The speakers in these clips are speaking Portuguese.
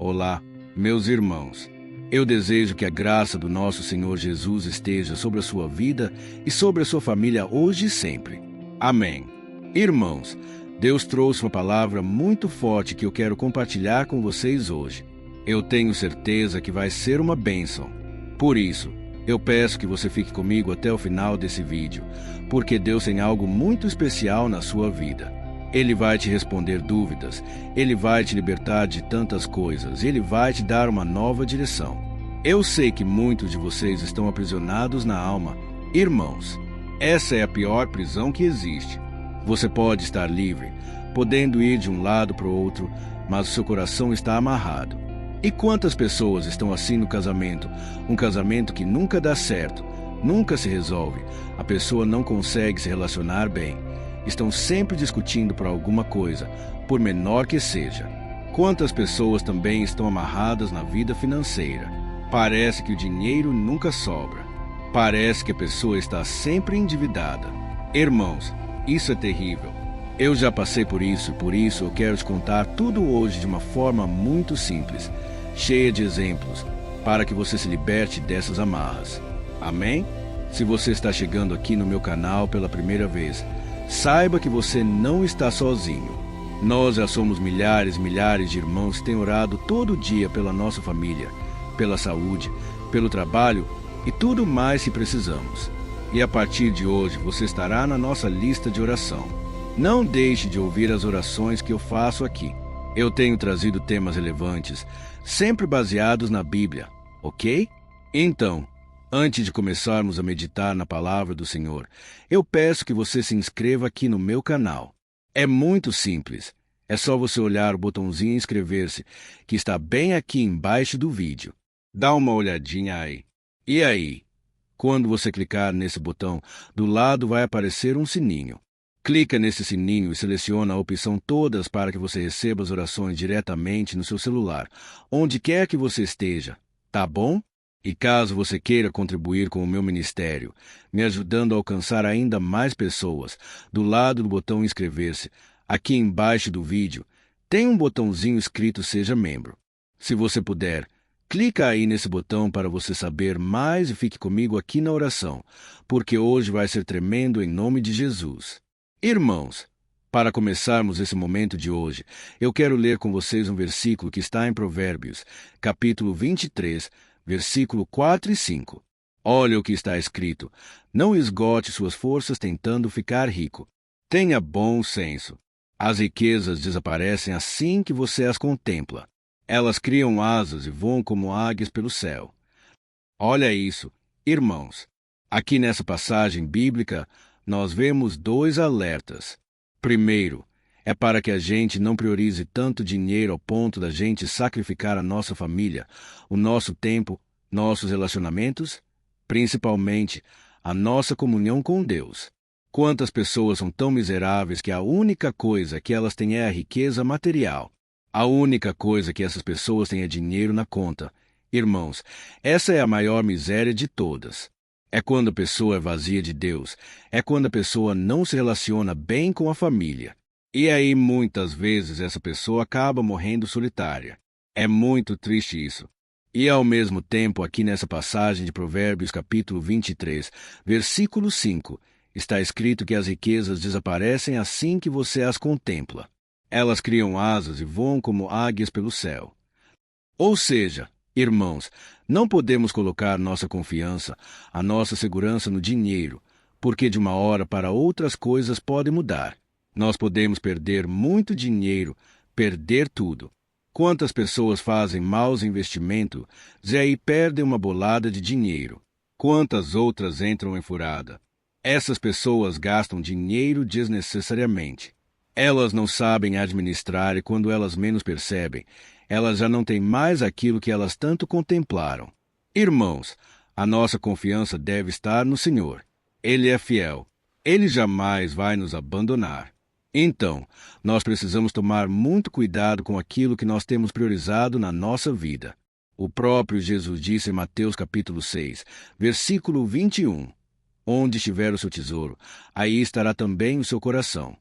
Olá, meus irmãos. Eu desejo que a graça do nosso Senhor Jesus esteja sobre a sua vida e sobre a sua família hoje e sempre. Amém. Irmãos, Deus trouxe uma palavra muito forte que eu quero compartilhar com vocês hoje. Eu tenho certeza que vai ser uma bênção. Por isso, eu peço que você fique comigo até o final desse vídeo, porque Deus tem algo muito especial na sua vida. Ele vai te responder dúvidas, Ele vai te libertar de tantas coisas, Ele vai te dar uma nova direção. Eu sei que muitos de vocês estão aprisionados na alma. Irmãos, essa é a pior prisão que existe. Você pode estar livre, podendo ir de um lado para o outro, mas o seu coração está amarrado. E quantas pessoas estão assim no casamento? Um casamento que nunca dá certo, nunca se resolve, a pessoa não consegue se relacionar bem. Estão sempre discutindo por alguma coisa, por menor que seja. Quantas pessoas também estão amarradas na vida financeira? Parece que o dinheiro nunca sobra. Parece que a pessoa está sempre endividada. Irmãos, isso é terrível. Eu já passei por isso e por isso eu quero te contar tudo hoje de uma forma muito simples, cheia de exemplos, para que você se liberte dessas amarras. Amém? Se você está chegando aqui no meu canal pela primeira vez, saiba que você não está sozinho. Nós já somos milhares e milhares de irmãos que têm orado todo dia pela nossa família, pela saúde, pelo trabalho e tudo mais que precisamos. E a partir de hoje você estará na nossa lista de oração. Não deixe de ouvir as orações que eu faço aqui. Eu tenho trazido temas relevantes, sempre baseados na Bíblia, ok? Então, antes de começarmos a meditar na palavra do Senhor, eu peço que você se inscreva aqui no meu canal. É muito simples. É só você olhar o botãozinho inscrever-se, que está bem aqui embaixo do vídeo. Dá uma olhadinha aí. E aí? Quando você clicar nesse botão, do lado vai aparecer um sininho. Clica nesse sininho e seleciona a opção Todas para que você receba as orações diretamente no seu celular, onde quer que você esteja. Tá bom? E caso você queira contribuir com o meu ministério, me ajudando a alcançar ainda mais pessoas, do lado do botão Inscrever-se, aqui embaixo do vídeo, tem um botãozinho escrito Seja Membro. Se você puder, clica aí nesse botão para você saber mais e fique comigo aqui na oração, porque hoje vai ser tremendo em nome de Jesus. Irmãos, para começarmos esse momento de hoje, eu quero ler com vocês um versículo que está em Provérbios, capítulo 23, versículo 4 e 5. Olha o que está escrito: não esgote suas forças tentando ficar rico. Tenha bom senso. As riquezas desaparecem assim que você as contempla. Elas criam asas e voam como águias pelo céu. Olha isso, irmãos. Aqui nessa passagem bíblica, nós vemos dois alertas. Primeiro, é para que a gente não priorize tanto dinheiro ao ponto da gente sacrificar a nossa família, o nosso tempo, nossos relacionamentos, principalmente a nossa comunhão com Deus. Quantas pessoas são tão miseráveis que a única coisa que elas têm é a riqueza material. A única coisa que essas pessoas têm é dinheiro na conta. Irmãos, essa é a maior miséria de todas. É quando a pessoa é vazia de Deus. É quando a pessoa não se relaciona bem com a família. E aí, muitas vezes, essa pessoa acaba morrendo solitária. É muito triste isso. E, ao mesmo tempo, aqui nessa passagem de Provérbios, capítulo 23, versículo 5, está escrito que as riquezas desaparecem assim que você as contempla. Elas criam asas e voam como águias pelo céu. Ou seja, irmãos, não podemos colocar nossa confiança, a nossa segurança no dinheiro, porque de uma hora para outra as coisas podem mudar. Nós podemos perder muito dinheiro, perder tudo. Quantas pessoas fazem maus investimentos e aí perdem uma bolada de dinheiro? Quantas outras entram em furada? Essas pessoas gastam dinheiro desnecessariamente. Elas não sabem administrar e quando elas menos percebem, elas já não têm mais aquilo que elas tanto contemplaram. Irmãos, a nossa confiança deve estar no Senhor. Ele é fiel. Ele jamais vai nos abandonar. Então, nós precisamos tomar muito cuidado com aquilo que nós temos priorizado na nossa vida. O próprio Jesus disse em Mateus capítulo 6, versículo 21, onde estiver o seu tesouro, aí estará também o seu coração.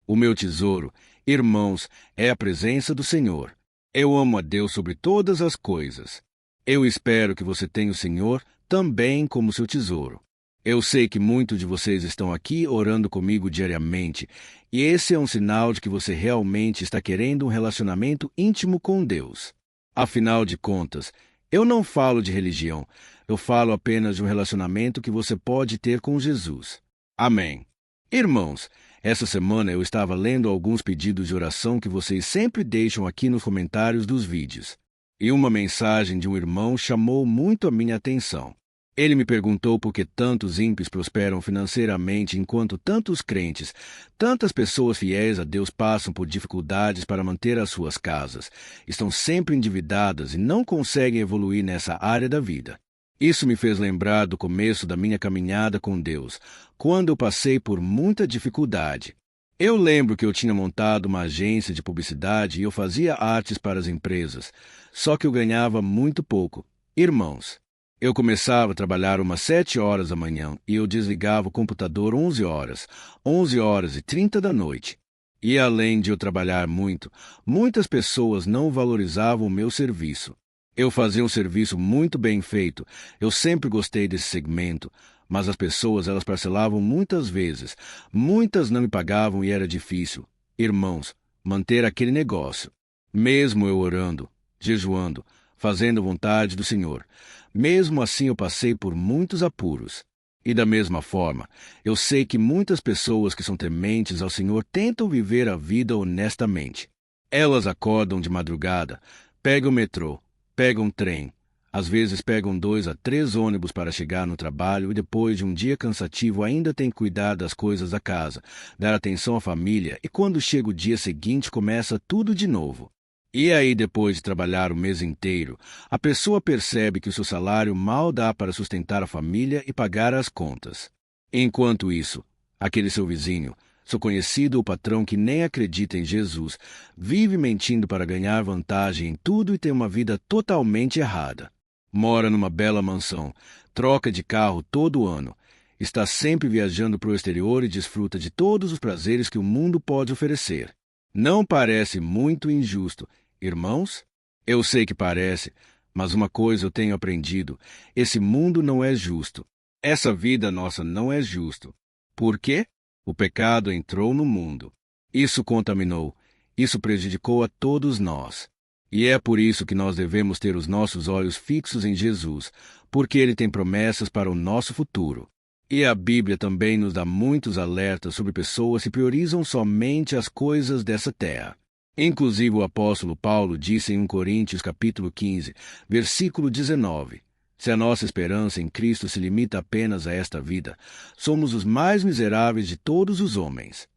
O meu tesouro, irmãos, é a presença do Senhor. Eu amo a Deus sobre todas as coisas. Eu espero que você tenha o Senhor também como seu tesouro. Eu sei que muitos de vocês estão aqui orando comigo diariamente, e esse é um sinal de que você realmente está querendo um relacionamento íntimo com Deus. Afinal de contas, eu não falo de religião, eu falo apenas de um relacionamento que você pode ter com Jesus. Amém. Irmãos, essa semana eu estava lendo alguns pedidos de oração que vocês sempre deixam aqui nos comentários dos vídeos. E uma mensagem de um irmão chamou muito a minha atenção. Ele me perguntou por que tantos ímpios prosperam financeiramente enquanto tantos crentes, tantas pessoas fiéis a Deus passam por dificuldades para manter as suas casas, estão sempre endividadas e não conseguem evoluir nessa área da vida. Isso me fez lembrar do começo da minha caminhada com Deus, quando eu passei por muita dificuldade. Eu lembro que eu tinha montado uma agência de publicidade e eu fazia artes para as empresas, só que eu ganhava muito pouco. Irmãos, eu começava a trabalhar umas 7 horas da manhã e eu desligava o computador 11 horas e 30 da noite. E além de eu trabalhar muito, muitas pessoas não valorizavam o meu serviço. Eu fazia um serviço muito bem feito, eu sempre gostei desse segmento, mas as pessoas elas parcelavam muitas vezes, muitas não me pagavam e era difícil, irmãos, manter aquele negócio. Mesmo eu orando, jejuando, fazendo a vontade do Senhor, mesmo assim eu passei por muitos apuros. E da mesma forma, eu sei que muitas pessoas que são tementes ao Senhor tentam viver a vida honestamente. Elas acordam de madrugada, pegam o metrô, pegam trem, às vezes pegam 2 a 3 ônibus para chegar no trabalho e depois de um dia cansativo ainda tem que cuidar das coisas da casa, dar atenção à família e quando chega o dia seguinte começa tudo de novo. E aí depois de trabalhar o mês inteiro, a pessoa percebe que o seu salário mal dá para sustentar a família e pagar as contas. Enquanto isso, aquele seu vizinho, seu conhecido ou patrão que nem acredita em Jesus, vive mentindo para ganhar vantagem em tudo e tem uma vida totalmente errada. Mora numa bela mansão, troca de carro todo ano, está sempre viajando para o exterior e desfruta de todos os prazeres que o mundo pode oferecer. Não parece muito injusto, irmãos? Eu sei que parece, mas uma coisa eu tenho aprendido: esse mundo não é justo. Essa vida nossa não é justo. Por quê? O pecado entrou no mundo. Isso contaminou, isso prejudicou a todos nós. E é por isso que nós devemos ter os nossos olhos fixos em Jesus, porque Ele tem promessas para o nosso futuro. E a Bíblia também nos dá muitos alertas sobre pessoas que priorizam somente as coisas dessa terra. Inclusive o apóstolo Paulo disse em 1 Coríntios capítulo 15, versículo 19, se a nossa esperança em Cristo se limita apenas a esta vida, somos os mais miseráveis de todos os homens.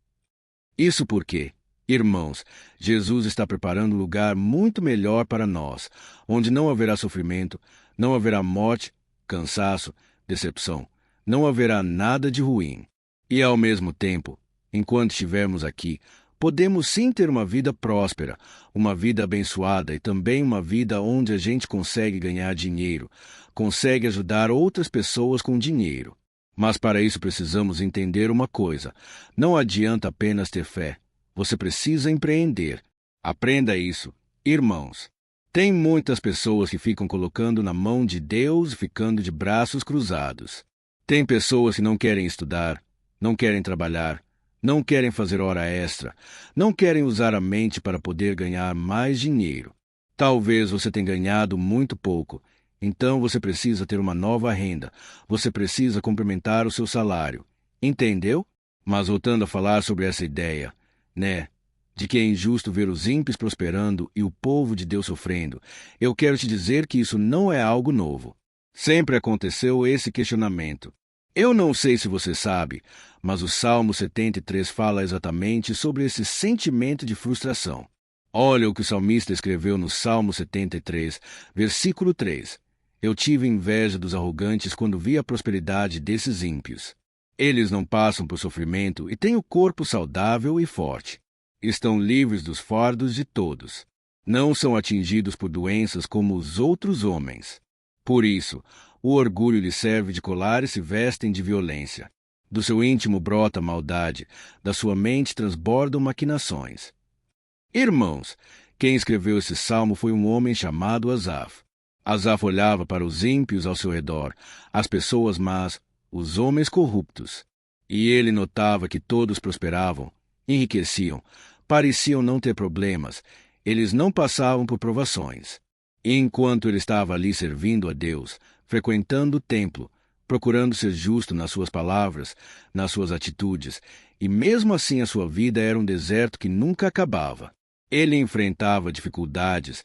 Isso porque, irmãos, Jesus está preparando um lugar muito melhor para nós, onde não haverá sofrimento, não haverá morte, cansaço, decepção, não haverá nada de ruim. E ao mesmo tempo, enquanto estivermos aqui, podemos sim ter uma vida próspera, uma vida abençoada e também uma vida onde a gente consegue ganhar dinheiro, consegue ajudar outras pessoas com dinheiro. Mas para isso precisamos entender uma coisa: não adianta apenas ter fé, você precisa empreender. Aprenda isso, irmãos. Tem muitas pessoas que ficam colocando na mão de Deus e ficando de braços cruzados. Tem pessoas que não querem estudar, não querem trabalhar, não querem fazer hora extra, não querem usar a mente para poder ganhar mais dinheiro. Talvez você tenha ganhado muito pouco, então você precisa ter uma nova renda, você precisa complementar o seu salário. Entendeu? Mas voltando a falar sobre essa ideia, de que é injusto ver os ímpios prosperando e o povo de Deus sofrendo, eu quero te dizer que isso não é algo novo. Sempre aconteceu esse questionamento. Eu não sei se você sabe, mas o Salmo 73 fala exatamente sobre esse sentimento de frustração. Olha o que o salmista escreveu no Salmo 73, versículo 3. Eu tive inveja dos arrogantes quando vi a prosperidade desses ímpios. Eles não passam por sofrimento e têm o corpo saudável e forte. Estão livres dos fardos de todos. Não são atingidos por doenças como os outros homens. Por isso, o orgulho lhes serve de colar e se vestem de violência. Do seu íntimo brota maldade, da sua mente transbordam maquinações. Irmãos, Quem escreveu esse salmo foi um homem chamado Asaf. Asaf olhava para os ímpios ao seu redor, as pessoas más, os homens corruptos. E ele notava que todos prosperavam, enriqueciam, pareciam não ter problemas, eles não passavam por provações. E enquanto ele estava ali servindo a Deus, frequentando o templo, procurando ser justo nas suas palavras, nas suas atitudes, e mesmo assim a sua vida era um deserto que nunca acabava. Ele enfrentava dificuldades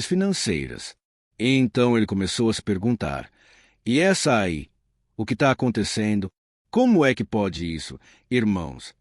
financeiras. E então ele começou a se perguntar: e essa aí? O que está acontecendo? Como é que pode isso? Irmãos,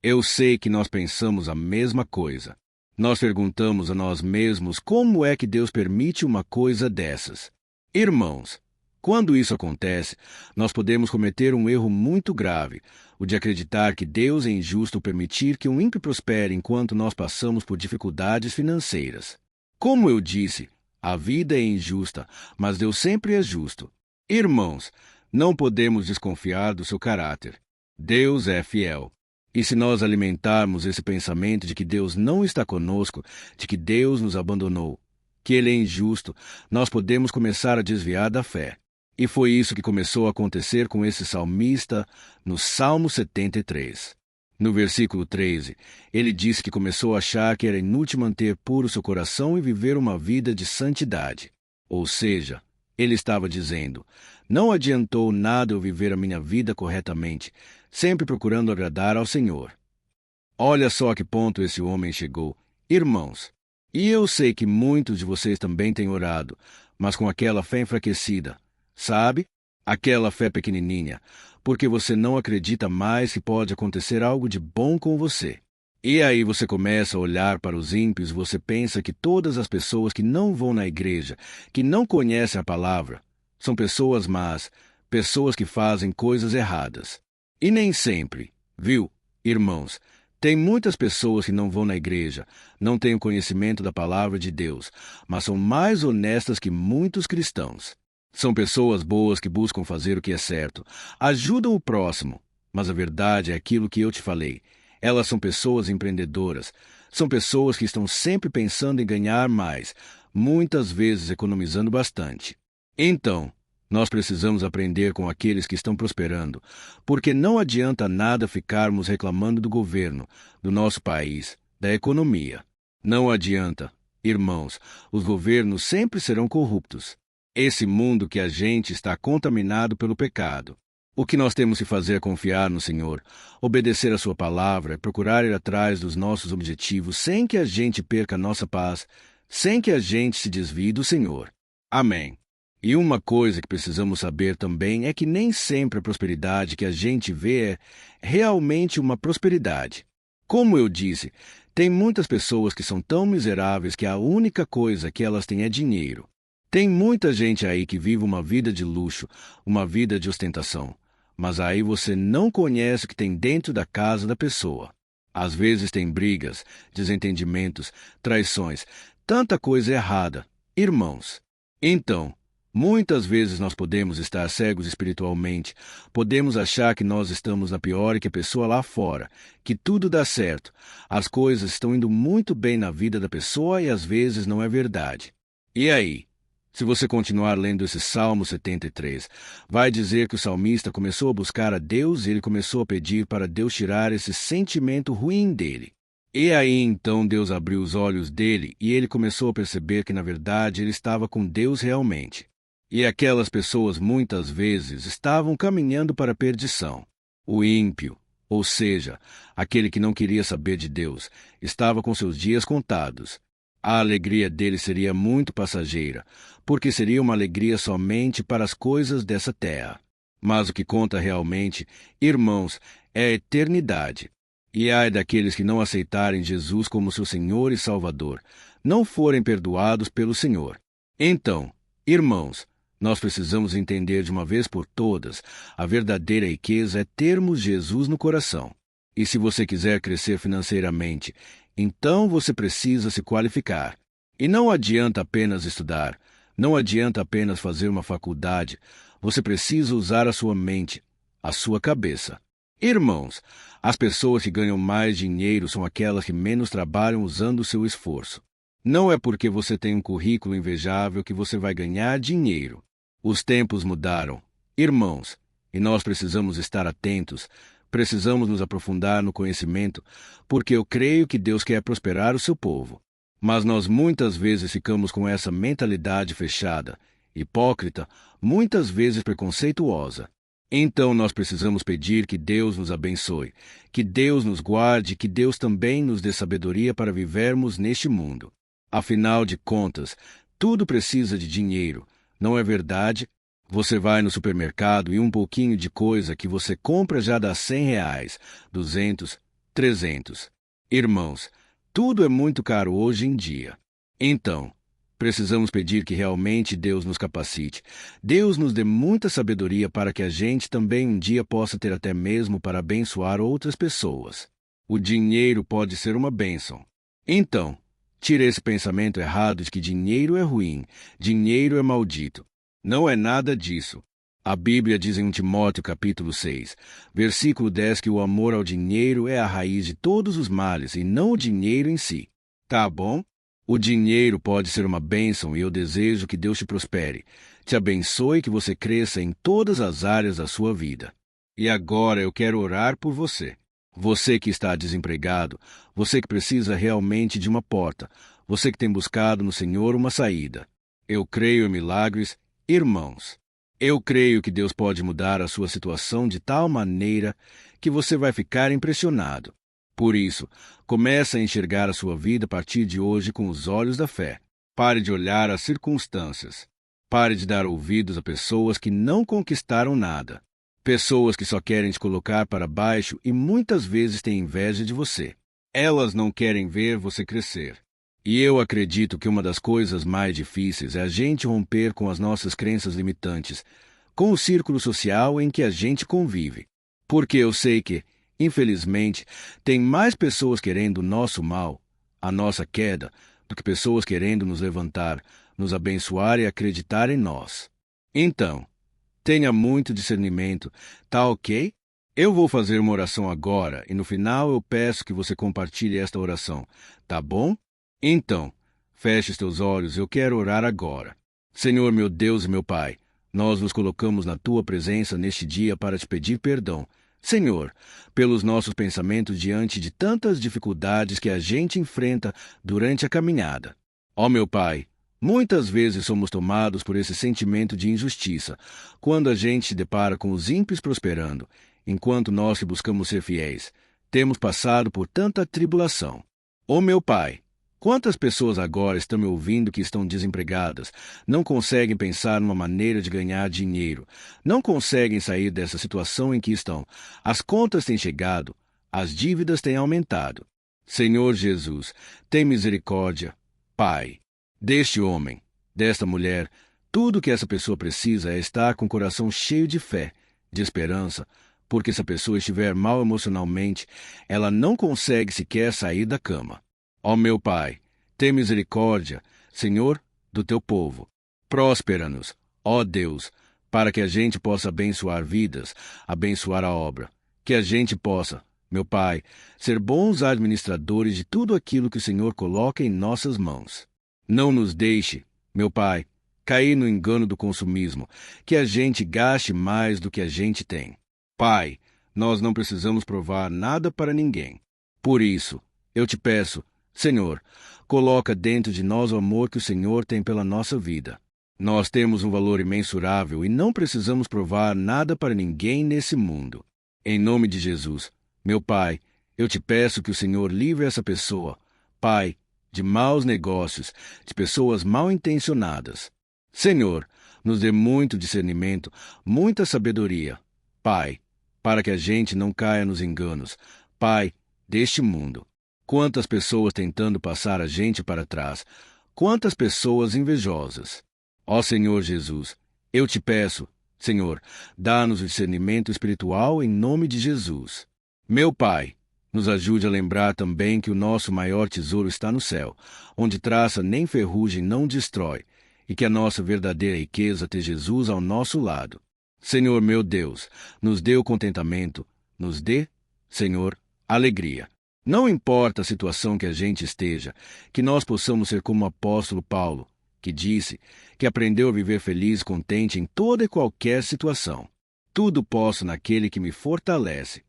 eu sei que nós pensamos a mesma coisa. Nós perguntamos a nós mesmos como é que Deus permite uma coisa dessas. Irmãos, quando isso acontece, nós podemos cometer um erro muito grave, o de acreditar que Deus é injusto permitir que um ímpio prospere enquanto nós passamos por dificuldades financeiras. Como eu disse, a vida é injusta, mas Deus sempre é justo. Irmãos, não podemos desconfiar do seu caráter. Deus é fiel. E se nós alimentarmos esse pensamento de que Deus não está conosco, de que Deus nos abandonou, que Ele é injusto, nós podemos começar a desviar da fé. E foi isso que começou a acontecer com esse salmista no Salmo 73. No versículo 13, ele disse que começou a achar que era inútil manter puro seu coração e viver uma vida de santidade. Ou seja, ele estava dizendo: não adiantou nada eu viver a minha vida corretamente, sempre procurando agradar ao Senhor. Olha só a que ponto esse homem chegou. Irmãos, e eu sei que muitos de vocês também têm orado, mas com aquela fé enfraquecida, sabe? Aquela fé pequenininha, porque você não acredita mais que pode acontecer algo de bom com você. E aí você começa a olhar para os ímpios e você pensa que todas as pessoas que não vão na igreja, que não conhecem a palavra, são pessoas más, pessoas que fazem coisas erradas. E nem sempre, viu, irmãos? Tem muitas pessoas que não vão na igreja, não têm o conhecimento da palavra de Deus, mas são mais honestas que muitos cristãos. São pessoas boas que buscam fazer o que é certo, ajudam o próximo, mas a verdade é aquilo que eu te falei. Elas são pessoas empreendedoras, são pessoas que estão sempre pensando em ganhar mais, muitas vezes economizando bastante. Então, nós precisamos aprender com aqueles que estão prosperando, porque não adianta nada ficarmos reclamando do governo, do nosso país, da economia. Não adianta, irmãos, os governos sempre serão corruptos. Esse mundo que a gente está contaminado pelo pecado. O que nós temos que fazer é confiar no Senhor, obedecer a sua palavra, procurar ir atrás dos nossos objetivos sem que a gente perca a nossa paz, sem que a gente se desvie do Senhor. Amém. E uma coisa que precisamos saber também é que nem sempre a prosperidade que a gente vê é realmente uma prosperidade. Como eu disse, tem muitas pessoas que são tão miseráveis que a única coisa que elas têm é dinheiro. Tem muita gente aí que vive uma vida de luxo, uma vida de ostentação. Mas aí você não conhece o que tem dentro da casa da pessoa. Às vezes tem brigas, desentendimentos, traições, tanta coisa errada. Irmãos, então, muitas vezes nós podemos estar cegos espiritualmente, podemos achar que nós estamos na pior que a pessoa lá fora, que tudo dá certo, as coisas estão indo muito bem na vida da pessoa e às vezes não é verdade. E aí? Se você continuar lendo esse Salmo 73, vai dizer que o salmista começou a buscar a Deus e ele começou a pedir para Deus tirar esse sentimento ruim dele. E aí então Deus abriu os olhos dele e ele começou a perceber que na verdade ele estava com Deus realmente. E aquelas pessoas muitas vezes estavam caminhando para a perdição. O ímpio, ou seja, aquele que não queria saber de Deus, estava com seus dias contados. A alegria dele seria muito passageira, porque seria uma alegria somente para as coisas dessa terra. Mas o que conta realmente, irmãos, é a eternidade. E ai daqueles que não aceitarem Jesus como seu Senhor e Salvador, não forem perdoados pelo Senhor. Então, irmãos, nós precisamos entender de uma vez por todas, a verdadeira riqueza é termos Jesus no coração. E se você quiser crescer financeiramente, então você precisa se qualificar. E não adianta apenas estudar, não adianta apenas fazer uma faculdade, você precisa usar a sua mente, a sua cabeça. Irmãos, as pessoas que ganham mais dinheiro são aquelas que menos trabalham usando o seu esforço. Não é porque você tem um currículo invejável que você vai ganhar dinheiro. Os tempos mudaram, irmãos, e nós precisamos estar atentos, precisamos nos aprofundar no conhecimento, porque eu creio que Deus quer prosperar o seu povo. Mas nós muitas vezes ficamos com essa mentalidade fechada, hipócrita, muitas vezes preconceituosa. Então nós precisamos pedir que Deus nos abençoe, que Deus nos guarde, que Deus também nos dê sabedoria para vivermos neste mundo. Afinal de contas, tudo precisa de dinheiro, não é verdade? Você vai no supermercado e um pouquinho de coisa que você compra já dá R$ 100, 200, 300. Irmãos, tudo é muito caro hoje em dia. Então, precisamos pedir que realmente Deus nos capacite. Deus nos dê muita sabedoria para que a gente também um dia possa ter até mesmo para abençoar outras pessoas. O dinheiro pode ser uma bênção. Então, tire esse pensamento errado de que dinheiro é ruim, dinheiro é maldito. Não é nada disso. A Bíblia diz em 1 Timóteo capítulo 6, versículo 10 que o amor ao dinheiro é a raiz de todos os males e não o dinheiro em si. Tá bom? O dinheiro pode ser uma bênção e eu desejo que Deus te prospere, te abençoe e que você cresça em todas as áreas da sua vida. E agora eu quero orar por você. Você que está desempregado, você que precisa realmente de uma porta, você que tem buscado no Senhor uma saída. Eu creio em milagres, irmãos. Eu creio que Deus pode mudar a sua situação de tal maneira que você vai ficar impressionado. Por isso, comece a enxergar a sua vida a partir de hoje com os olhos da fé. Pare de olhar as circunstâncias. Pare de dar ouvidos a pessoas que não conquistaram nada. Pessoas que só querem te colocar para baixo e muitas vezes têm inveja de você. Elas não querem ver você crescer. E eu acredito que uma das coisas mais difíceis é a gente romper com as nossas crenças limitantes, com o círculo social em que a gente convive. Porque eu sei que, infelizmente, tem mais pessoas querendo o nosso mal, a nossa queda, do que pessoas querendo nos levantar, nos abençoar e acreditar em nós. Então, tenha muito discernimento, tá ok? Eu vou fazer uma oração agora e no final eu peço que você compartilhe esta oração, tá bom? Então, feche os teus olhos, eu quero orar agora. Senhor, meu Deus e meu Pai, nós nos colocamos na Tua presença neste dia para te pedir perdão. Senhor, pelos nossos pensamentos diante de tantas dificuldades que a gente enfrenta durante a caminhada. Ó meu Pai, muitas vezes somos tomados por esse sentimento de injustiça, quando a gente se depara com os ímpios prosperando, enquanto nós que buscamos ser fiéis, temos passado por tanta tribulação. Ó meu Pai, quantas pessoas agora estão me ouvindo que estão desempregadas, não conseguem pensar numa maneira de ganhar dinheiro, não conseguem sair dessa situação em que estão. As contas têm chegado, as dívidas têm aumentado. Senhor Jesus, tem misericórdia, Pai, deste homem, desta mulher. Tudo que essa pessoa precisa é estar com o coração cheio de fé, de esperança, porque se a pessoa estiver mal emocionalmente, ela não consegue sequer sair da cama. Ó meu Pai, tem misericórdia, Senhor, do teu povo. Próspera-nos, ó Deus, para que a gente possa abençoar vidas, abençoar a obra. Que a gente possa, meu Pai, ser bons administradores de tudo aquilo que o Senhor coloca em nossas mãos. Não nos deixe, meu Pai, cair no engano do consumismo, que a gente gaste mais do que a gente tem. Pai, nós não precisamos provar nada para ninguém. Por isso, eu te peço, Senhor, coloca dentro de nós o amor que o Senhor tem pela nossa vida. Nós temos um valor imensurável e não precisamos provar nada para ninguém nesse mundo. Em nome de Jesus, meu Pai, eu te peço que o Senhor livre essa pessoa, Pai, de maus negócios, de pessoas mal intencionadas. Senhor, nos dê muito discernimento, muita sabedoria, Pai, para que a gente não caia nos enganos, Pai, deste mundo. Quantas pessoas tentando passar a gente para trás, quantas pessoas invejosas. Ó Senhor Jesus, eu te peço, Senhor, dá-nos o discernimento espiritual em nome de Jesus. Meu Pai, nos ajude a lembrar também que o nosso maior tesouro está no céu, onde traça nem ferrugem não destrói, e que a nossa verdadeira riqueza tem Jesus ao nosso lado. Senhor meu Deus, nos dê o contentamento, nos dê, Senhor, alegria. Não importa a situação que a gente esteja, que nós possamos ser como o apóstolo Paulo, que disse que aprendeu a viver feliz e contente em toda e qualquer situação. Tudo posso naquele que me fortalece.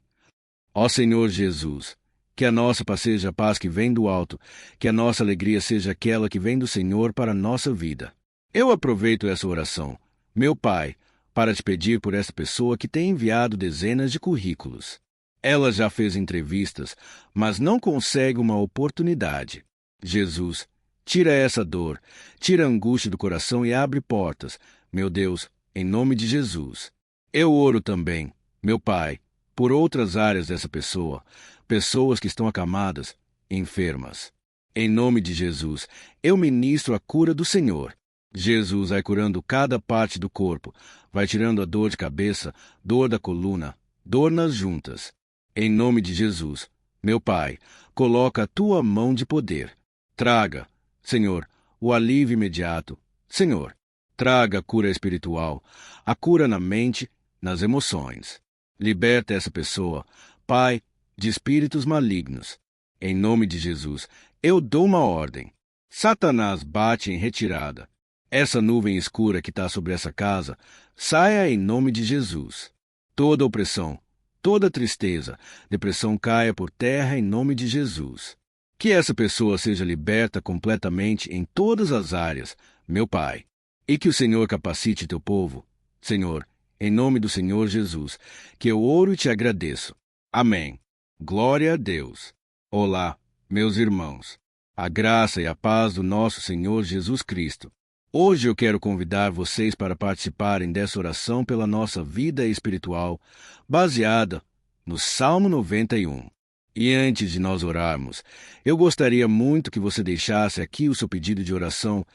Ó Senhor Jesus, que a nossa paz seja a paz que vem do alto, que a nossa alegria seja aquela que vem do Senhor para a nossa vida. Eu aproveito essa oração, meu Pai, para te pedir por essa pessoa que tem enviado dezenas de currículos. Ela já fez entrevistas, mas não consegue uma oportunidade. Jesus, tira essa dor, tira a angústia do coração e abre portas, meu Deus, em nome de Jesus. Eu oro também, meu Pai, por outras áreas dessa pessoa, pessoas que estão acamadas, enfermas. Em nome de Jesus, eu ministro a cura do Senhor. Jesus vai curando cada parte do corpo, vai tirando a dor de cabeça, dor da coluna, dor nas juntas. Em nome de Jesus, meu Pai, coloca a tua mão de poder. Traga, Senhor, o alívio imediato. Senhor, traga a cura espiritual, a cura na mente, nas emoções. Liberta essa pessoa, Pai, de espíritos malignos. Em nome de Jesus, eu dou uma ordem. Satanás bate em retirada. Essa nuvem escura que está sobre essa casa, saia em nome de Jesus. Toda opressão, toda tristeza, depressão caia por terra em nome de Jesus. Que essa pessoa seja liberta completamente em todas as áreas, meu Pai. E que o Senhor capacite teu povo. Senhor, em nome do Senhor Jesus, que eu oro e te agradeço. Amém. Glória a Deus. Olá, meus irmãos. A graça e a paz do nosso Senhor Jesus Cristo. Hoje eu quero convidar vocês para participarem dessa oração pela nossa vida espiritual, baseada no Salmo 91. E antes de nós orarmos, eu gostaria muito que você deixasse aqui o seu pedido de oração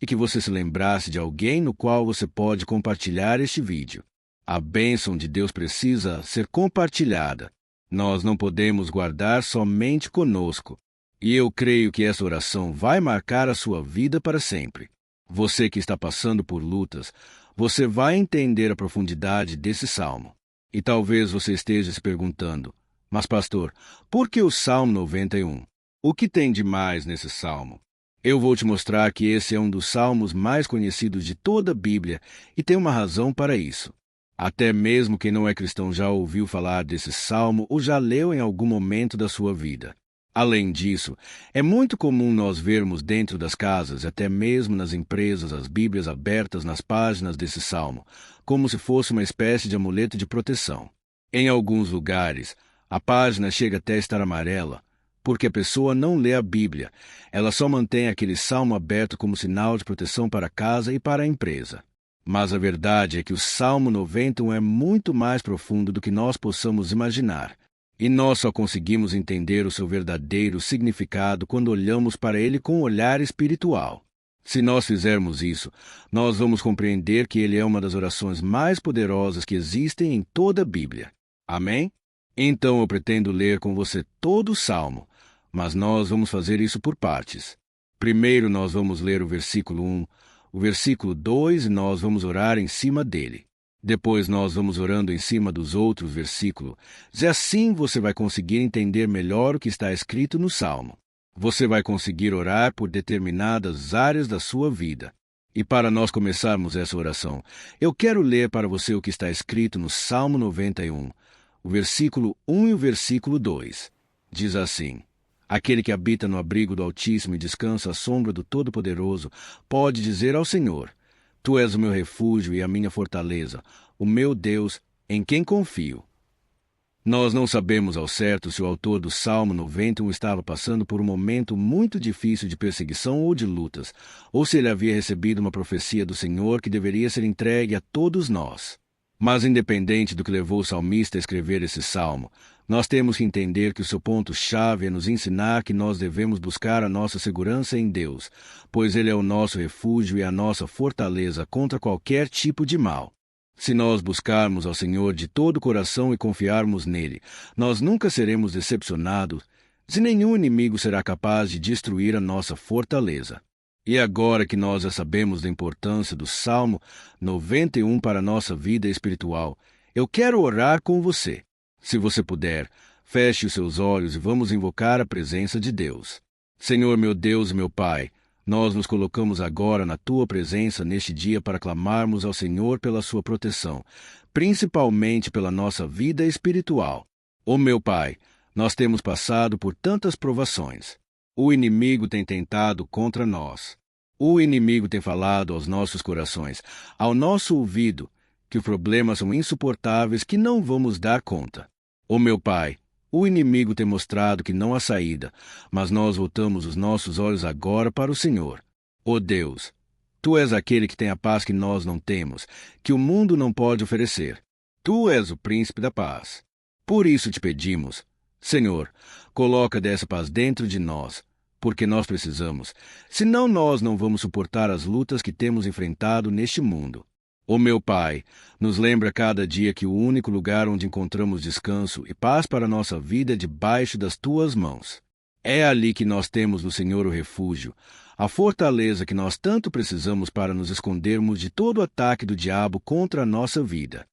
e que você se lembrasse de alguém no qual você pode compartilhar este vídeo. A bênção de Deus precisa ser compartilhada. Nós não podemos guardar somente conosco. E eu creio que essa oração vai marcar a sua vida para sempre. Você que está passando por lutas, você vai entender a profundidade desse salmo. E talvez você esteja se perguntando, mas pastor, por que o Salmo 91? O que tem de mais nesse salmo? Eu vou te mostrar que esse é um dos salmos mais conhecidos de toda a Bíblia e tem uma razão para isso. Até mesmo quem não é cristão já ouviu falar desse salmo ou já leu em algum momento da sua vida. Além disso, é muito comum nós vermos dentro das casas, até mesmo nas empresas, as Bíblias abertas nas páginas desse salmo, como se fosse uma espécie de amuleto de proteção. Em alguns lugares, a página chega até a estar amarela, porque a pessoa não lê a Bíblia, ela só mantém aquele salmo aberto como sinal de proteção para a casa e para a empresa. Mas a verdade é que o Salmo 91 é muito mais profundo do que nós possamos imaginar. E nós só conseguimos entender o seu verdadeiro significado quando olhamos para ele com um olhar espiritual. Se nós fizermos isso, nós vamos compreender que ele é uma das orações mais poderosas que existem em toda a Bíblia. Amém? Então eu pretendo ler com você todo o Salmo, mas nós vamos fazer isso por partes. Primeiro nós vamos ler o versículo 1, o versículo 2 e nós vamos orar em cima dele. Depois nós vamos orando em cima dos outros versículos, e assim você vai conseguir entender melhor o que está escrito no Salmo. Você vai conseguir orar por determinadas áreas da sua vida. E para nós começarmos essa oração, eu quero ler para você o que está escrito no Salmo 91, o versículo 1 e o versículo 2. Diz assim: Aquele que habita no abrigo do Altíssimo e descansa à sombra do Todo-Poderoso pode dizer ao Senhor: Tu és o meu refúgio e a minha fortaleza, o meu Deus, em quem confio. Nós não sabemos ao certo se o autor do Salmo 91 estava passando por um momento muito difícil de perseguição ou de lutas, ou se ele havia recebido uma profecia do Senhor que deveria ser entregue a todos nós. Mas independente do que levou o salmista a escrever esse salmo, nós temos que entender que o seu ponto-chave é nos ensinar que nós devemos buscar a nossa segurança em Deus, pois Ele é o nosso refúgio e a nossa fortaleza contra qualquer tipo de mal. Se nós buscarmos ao Senhor de todo o coração e confiarmos nele, nós nunca seremos decepcionados, e nenhum inimigo será capaz de destruir a nossa fortaleza. E agora que nós já sabemos da importância do Salmo 91 para a nossa vida espiritual, eu quero orar com você. Se você puder, feche os seus olhos e vamos invocar a presença de Deus. Senhor, meu Deus e meu Pai, nós nos colocamos agora na Tua presença neste dia para clamarmos ao Senhor pela Sua proteção, principalmente pela nossa vida espiritual. Ó meu Pai, nós temos passado por tantas provações. O inimigo tem tentado contra nós. O inimigo tem falado aos nossos corações, ao nosso ouvido, que os problemas são insuportáveis, que não vamos dar conta. Ó meu Pai, o inimigo tem mostrado que não há saída, mas nós voltamos os nossos olhos agora para o Senhor. Ó Deus, Tu és aquele que tem a paz que nós não temos, que o mundo não pode oferecer. Tu és o príncipe da paz. Por isso te pedimos, Senhor, coloca dessa paz dentro de nós, porque nós precisamos, senão nós não vamos suportar as lutas que temos enfrentado neste mundo. Ó meu Pai, nos lembra cada dia que o único lugar onde encontramos descanso e paz para a nossa vida é debaixo das Tuas mãos. É ali que nós temos no Senhor o refúgio, a fortaleza que nós tanto precisamos para nos escondermos de todo o ataque do diabo contra a nossa vida.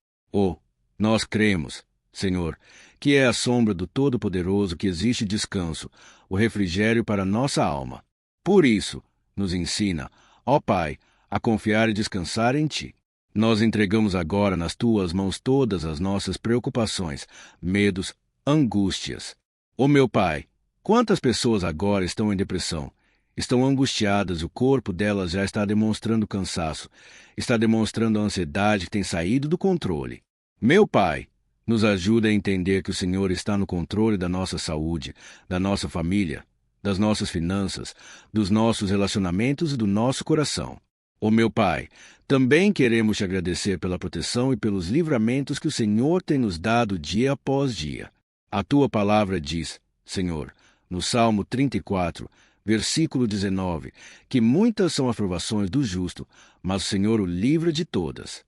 Nós cremos, Senhor, que é a sombra do Todo-Poderoso que existe descanso, o refrigério para a nossa alma. Por isso, nos ensina, ó Pai, a confiar e descansar em Ti. Nós entregamos agora nas Tuas mãos todas as nossas preocupações, medos, angústias. Ó meu Pai, quantas pessoas agora estão em depressão? Estão angustiadas e o corpo delas já está demonstrando cansaço, está demonstrando a ansiedade que tem saído do controle. Meu Pai, nos ajuda a entender que o Senhor está no controle da nossa saúde, da nossa família, das nossas finanças, dos nossos relacionamentos e do nosso coração. Ó meu Pai, também queremos te agradecer pela proteção e pelos livramentos que o Senhor tem nos dado dia após dia. A Tua palavra diz, Senhor, no Salmo 34, versículo 19, que muitas são as provações do justo, mas o Senhor o livra de todas.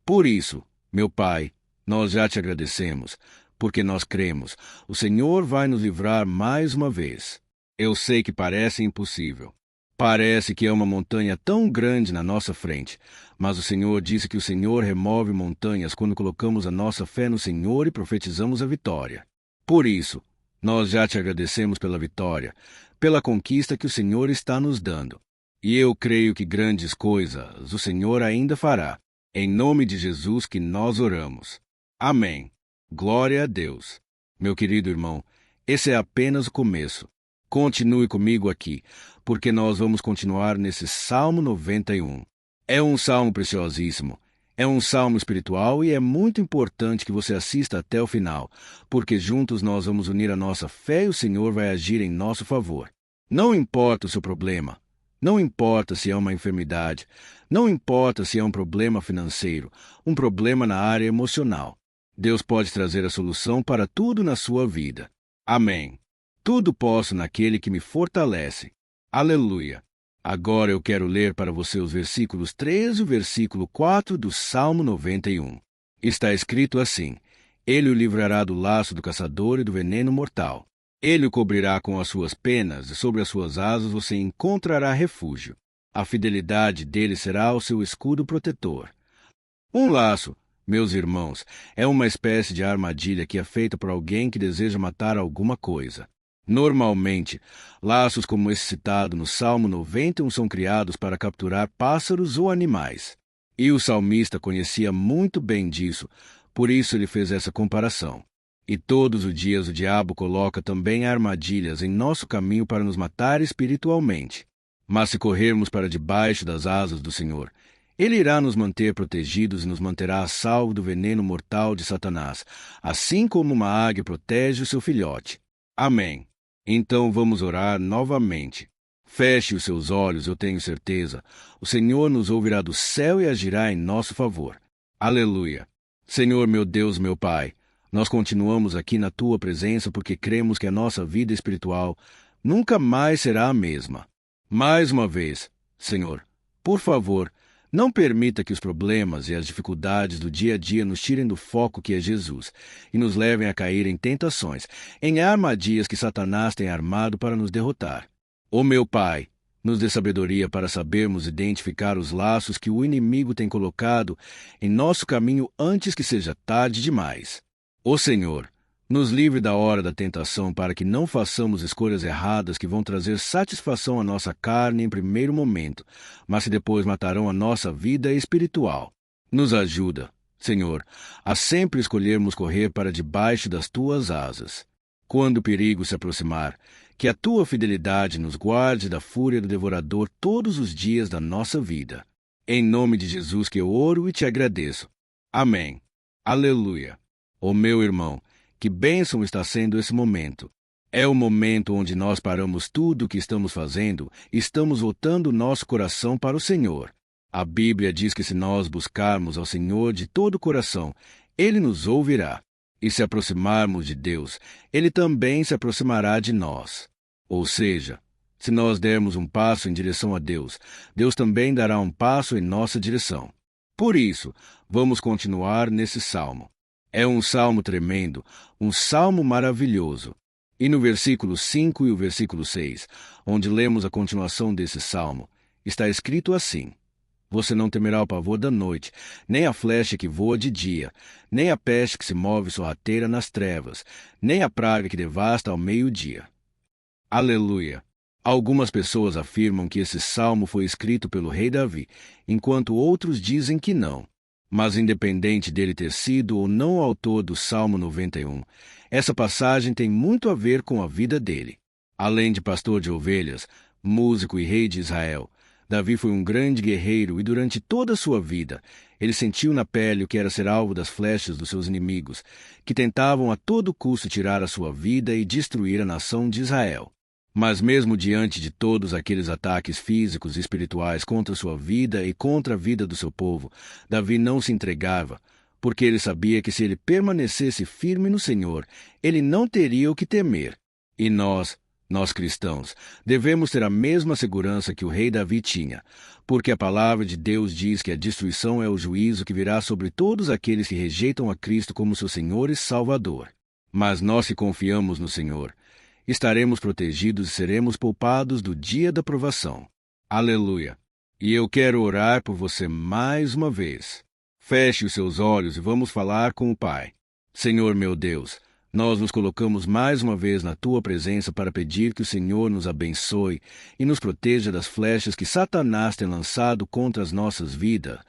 Por isso, meu Pai, nós já te agradecemos, porque nós cremos, o Senhor vai nos livrar mais uma vez. Eu sei que parece impossível. Parece que é uma montanha tão grande na nossa frente, mas o Senhor disse que o Senhor remove montanhas quando colocamos a nossa fé no Senhor e profetizamos a vitória. Por isso, nós já te agradecemos pela vitória, pela conquista que o Senhor está nos dando. E eu creio que grandes coisas o Senhor ainda fará. Em nome de Jesus que nós oramos. Amém. Glória a Deus. Meu querido irmão, esse é apenas o começo. Continue comigo aqui, porque nós vamos continuar nesse Salmo 91. É um salmo preciosíssimo, é um salmo espiritual e é muito importante que você assista até o final, porque juntos nós vamos unir a nossa fé e o Senhor vai agir em nosso favor. Não importa o seu problema, não importa se é uma enfermidade, não importa se é um problema financeiro, um problema na área emocional. Deus pode trazer a solução para tudo na sua vida. Amém. Tudo posso naquele que me fortalece. Aleluia. Agora eu quero ler para você os versículos 13 e o versículo 4 do Salmo 91. Está escrito assim: Ele o livrará do laço do caçador e do veneno mortal. Ele o cobrirá com as suas penas e sobre as suas asas você encontrará refúgio. A fidelidade dele será o seu escudo protetor. Um laço, meus irmãos, é uma espécie de armadilha que é feita por alguém que deseja matar alguma coisa. Normalmente, laços como esse citado no Salmo 91 são criados para capturar pássaros ou animais. E o salmista conhecia muito bem disso, por isso ele fez essa comparação. E todos os dias o diabo coloca também armadilhas em nosso caminho para nos matar espiritualmente. Mas se corrermos para debaixo das asas do Senhor, Ele irá nos manter protegidos e nos manterá a salvo do veneno mortal de Satanás, assim como uma águia protege o seu filhote. Amém. Então vamos orar novamente. Feche os seus olhos, eu tenho certeza. O Senhor nos ouvirá do céu e agirá em nosso favor. Aleluia. Senhor, meu Deus, meu Pai, nós continuamos aqui na Tua presença porque cremos que a nossa vida espiritual nunca mais será a mesma. Mais uma vez, Senhor, por favor, não permita que os problemas e as dificuldades do dia a dia nos tirem do foco que é Jesus e nos levem a cair em tentações, em armadilhas que Satanás tem armado para nos derrotar. Ó meu Pai, nos dê sabedoria para sabermos identificar os laços que o inimigo tem colocado em nosso caminho antes que seja tarde demais. Ó Senhor, nos livre da hora da tentação para que não façamos escolhas erradas que vão trazer satisfação à nossa carne em primeiro momento, mas que depois matarão a nossa vida espiritual. Nos ajuda, Senhor, a sempre escolhermos correr para debaixo das tuas asas. Quando o perigo se aproximar, que a tua fidelidade nos guarde da fúria do devorador todos os dias da nossa vida. Em nome de Jesus que eu oro e te agradeço. Amém. Aleluia. Ó meu irmão, que bênção está sendo esse momento. É o momento onde nós paramos tudo o que estamos fazendo e estamos voltando nosso coração para o Senhor. A Bíblia diz que se nós buscarmos ao Senhor de todo o coração, Ele nos ouvirá. E se aproximarmos de Deus, Ele também se aproximará de nós. Ou seja, se nós dermos um passo em direção a Deus, Deus também dará um passo em nossa direção. Por isso, vamos continuar nesse salmo. É um salmo tremendo, um salmo maravilhoso. E no versículo 5 e o versículo 6, onde lemos a continuação desse salmo, está escrito assim: Você não temerá o pavor da noite, nem a flecha que voa de dia, nem a peste que se move sorrateira nas trevas, nem a praga que devasta ao meio-dia. Aleluia! Algumas pessoas afirmam que esse salmo foi escrito pelo rei Davi, enquanto outros dizem que não. Mas independente dele ter sido ou não o autor do Salmo 91, essa passagem tem muito a ver com a vida dele. Além de pastor de ovelhas, músico e rei de Israel, Davi foi um grande guerreiro e durante toda a sua vida, ele sentiu na pele o que era ser alvo das flechas dos seus inimigos, que tentavam a todo custo tirar a sua vida e destruir a nação de Israel. Mas mesmo diante de todos aqueles ataques físicos e espirituais contra sua vida e contra a vida do seu povo, Davi não se entregava, porque ele sabia que se ele permanecesse firme no Senhor, ele não teria o que temer. E nós cristãos, devemos ter a mesma segurança que o rei Davi tinha, porque a palavra de Deus diz que a destruição é o juízo que virá sobre todos aqueles que rejeitam a Cristo como seu Senhor e Salvador. Mas nós que confiamos no Senhor, estaremos protegidos e seremos poupados do dia da provação. Aleluia! E eu quero orar por você mais uma vez. Feche os seus olhos e vamos falar com o Pai. Senhor meu Deus, nós nos colocamos mais uma vez na Tua presença para pedir que o Senhor nos abençoe e nos proteja das flechas que Satanás tem lançado contra as nossas vidas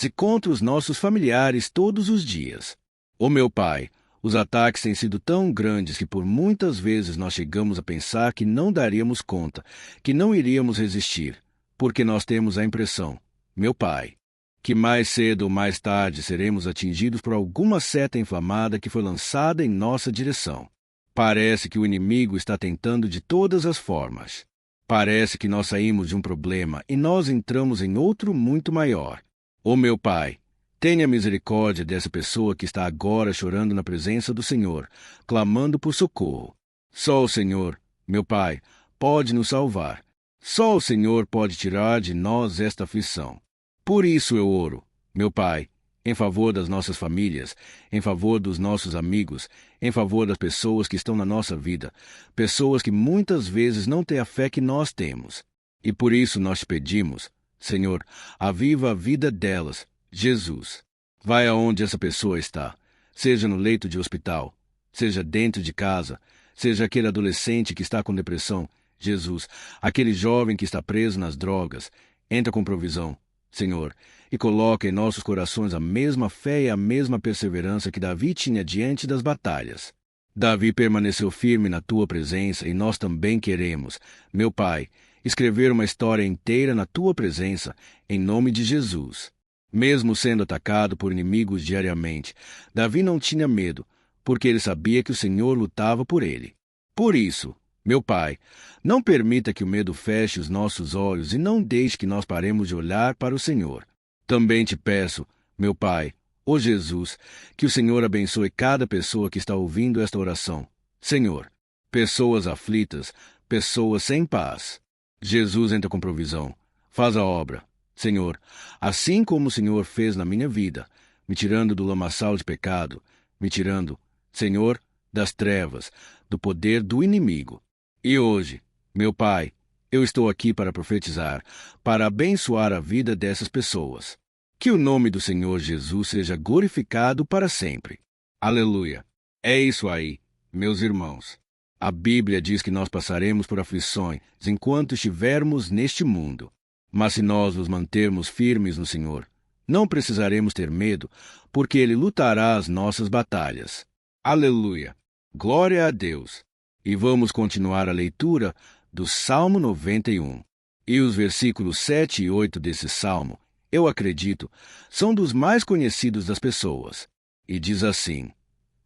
e contra os nossos familiares todos os dias. Ó meu Pai, os ataques têm sido tão grandes que por muitas vezes nós chegamos a pensar que não daríamos conta, que não iríamos resistir, porque nós temos a impressão, meu Pai, que mais cedo ou mais tarde seremos atingidos por alguma seta inflamada que foi lançada em nossa direção. Parece que o inimigo está tentando de todas as formas. Parece que nós saímos de um problema e nós entramos em outro muito maior. Ó meu Pai, tenha misericórdia dessa pessoa que está agora chorando na presença do Senhor, clamando por socorro. Só o Senhor, meu Pai, pode nos salvar. Só o Senhor pode tirar de nós esta aflição. Por isso eu oro, meu Pai, em favor das nossas famílias, em favor dos nossos amigos, em favor das pessoas que estão na nossa vida, pessoas que muitas vezes não têm a fé que nós temos. E por isso nós te pedimos, Senhor, aviva a vida delas, Jesus. Vai aonde essa pessoa está, seja no leito de hospital, seja dentro de casa, seja aquele adolescente que está com depressão, Jesus, aquele jovem que está preso nas drogas, entra com provisão, Senhor, e coloca em nossos corações a mesma fé e a mesma perseverança que Davi tinha diante das batalhas. Davi permaneceu firme na tua presença e nós também queremos, meu Pai, escrever uma história inteira na tua presença, em nome de Jesus. Mesmo sendo atacado por inimigos diariamente, Davi não tinha medo, porque ele sabia que o Senhor lutava por ele. Por isso, meu Pai, não permita que o medo feche os nossos olhos e não deixe que nós paremos de olhar para o Senhor. Também te peço, meu Pai, ó Jesus, que o Senhor abençoe cada pessoa que está ouvindo esta oração. Senhor, pessoas aflitas, pessoas sem paz. Jesus entra com provisão. Faz a obra. Senhor, assim como o Senhor fez na minha vida, me tirando do lamaçal de pecado, me tirando, Senhor, das trevas, do poder do inimigo. E hoje, meu Pai, eu estou aqui para profetizar, para abençoar a vida dessas pessoas. Que o nome do Senhor Jesus seja glorificado para sempre. Aleluia. É isso aí, meus irmãos. A Bíblia diz que nós passaremos por aflições enquanto estivermos neste mundo. Mas se nós nos mantermos firmes no Senhor, não precisaremos ter medo, porque Ele lutará as nossas batalhas. Aleluia! Glória a Deus! E vamos continuar a leitura do Salmo 91. E os versículos 7 e 8 desse salmo, eu acredito, são dos mais conhecidos das pessoas. E diz assim: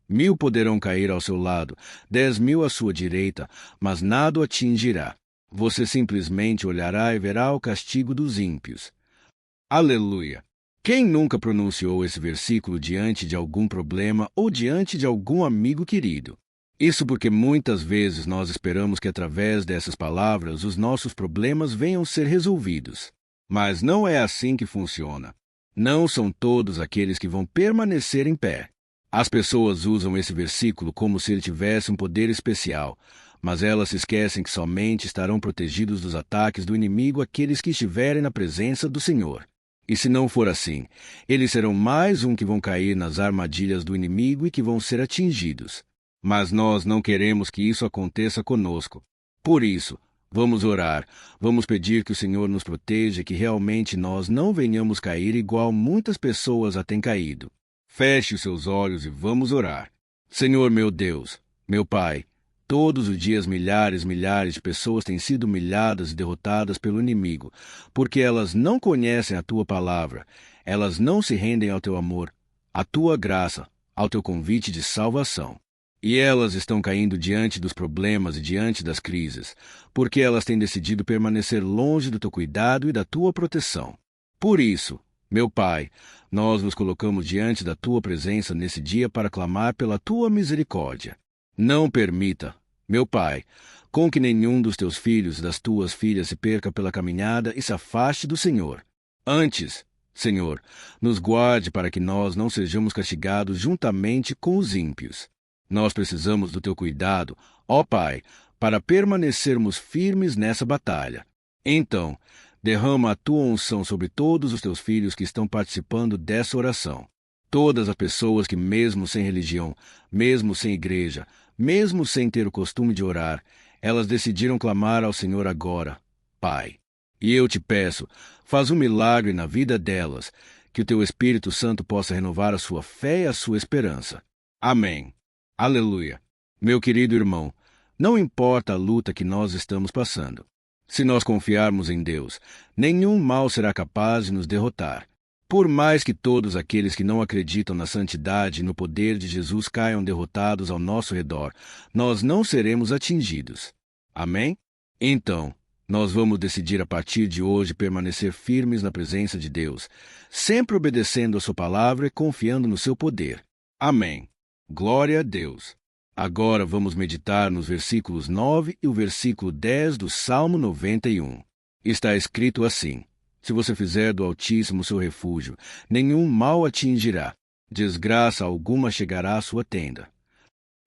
1.000 poderão cair ao seu lado, 10.000 à sua direita, mas nada o atingirá. Você simplesmente olhará e verá o castigo dos ímpios. Aleluia! Quem nunca pronunciou esse versículo diante de algum problema ou diante de algum amigo querido? Isso porque muitas vezes nós esperamos que através dessas palavras os nossos problemas venham ser resolvidos. Mas não é assim que funciona. Não são todos aqueles que vão permanecer em pé. As pessoas usam esse versículo como se ele tivesse um poder especial, mas elas se esquecem que somente estarão protegidos dos ataques do inimigo aqueles que estiverem na presença do Senhor. E se não for assim, eles serão mais um que vão cair nas armadilhas do inimigo e que vão ser atingidos. Mas nós não queremos que isso aconteça conosco. Por isso, vamos orar, vamos pedir que o Senhor nos proteja e que realmente nós não venhamos cair igual muitas pessoas já têm caído. Feche os seus olhos e vamos orar. Senhor meu Deus, meu Pai, todos os dias milhares de pessoas têm sido humilhadas e derrotadas pelo inimigo, porque elas não conhecem a Tua palavra, elas não se rendem ao Teu amor, à Tua graça, ao Teu convite de salvação. E elas estão caindo diante dos problemas e diante das crises, porque elas têm decidido permanecer longe do Teu cuidado e da Tua proteção. Por isso, meu Pai, nós nos colocamos diante da Tua presença nesse dia para clamar pela Tua misericórdia. Não permita, meu Pai, com que nenhum dos Teus filhos e das Tuas filhas se perca pela caminhada e se afaste do Senhor. Antes, Senhor, nos guarde para que nós não sejamos castigados juntamente com os ímpios. Nós precisamos do Teu cuidado, ó Pai, para permanecermos firmes nessa batalha. Então, derrama a Tua unção sobre todos os Teus filhos que estão participando dessa oração. Todas as pessoas que, mesmo sem religião, mesmo sem igreja, mesmo sem ter o costume de orar, elas decidiram clamar ao Senhor agora, Pai. E eu te peço, faz um milagre na vida delas, que o Teu Espírito Santo possa renovar a sua fé e a sua esperança. Amém. Aleluia. Meu querido irmão, não importa a luta que nós estamos passando. Se nós confiarmos em Deus, nenhum mal será capaz de nos derrotar. Por mais que todos aqueles que não acreditam na santidade e no poder de Jesus caiam derrotados ao nosso redor, nós não seremos atingidos. Amém? Então, nós vamos decidir a partir de hoje permanecer firmes na presença de Deus, sempre obedecendo a sua palavra e confiando no seu poder. Amém. Glória a Deus. Agora vamos meditar nos versículos 9 e o versículo 10 do Salmo 91. Está escrito assim: Se você fizer do Altíssimo seu refúgio, nenhum mal atingirá, desgraça alguma chegará à sua tenda.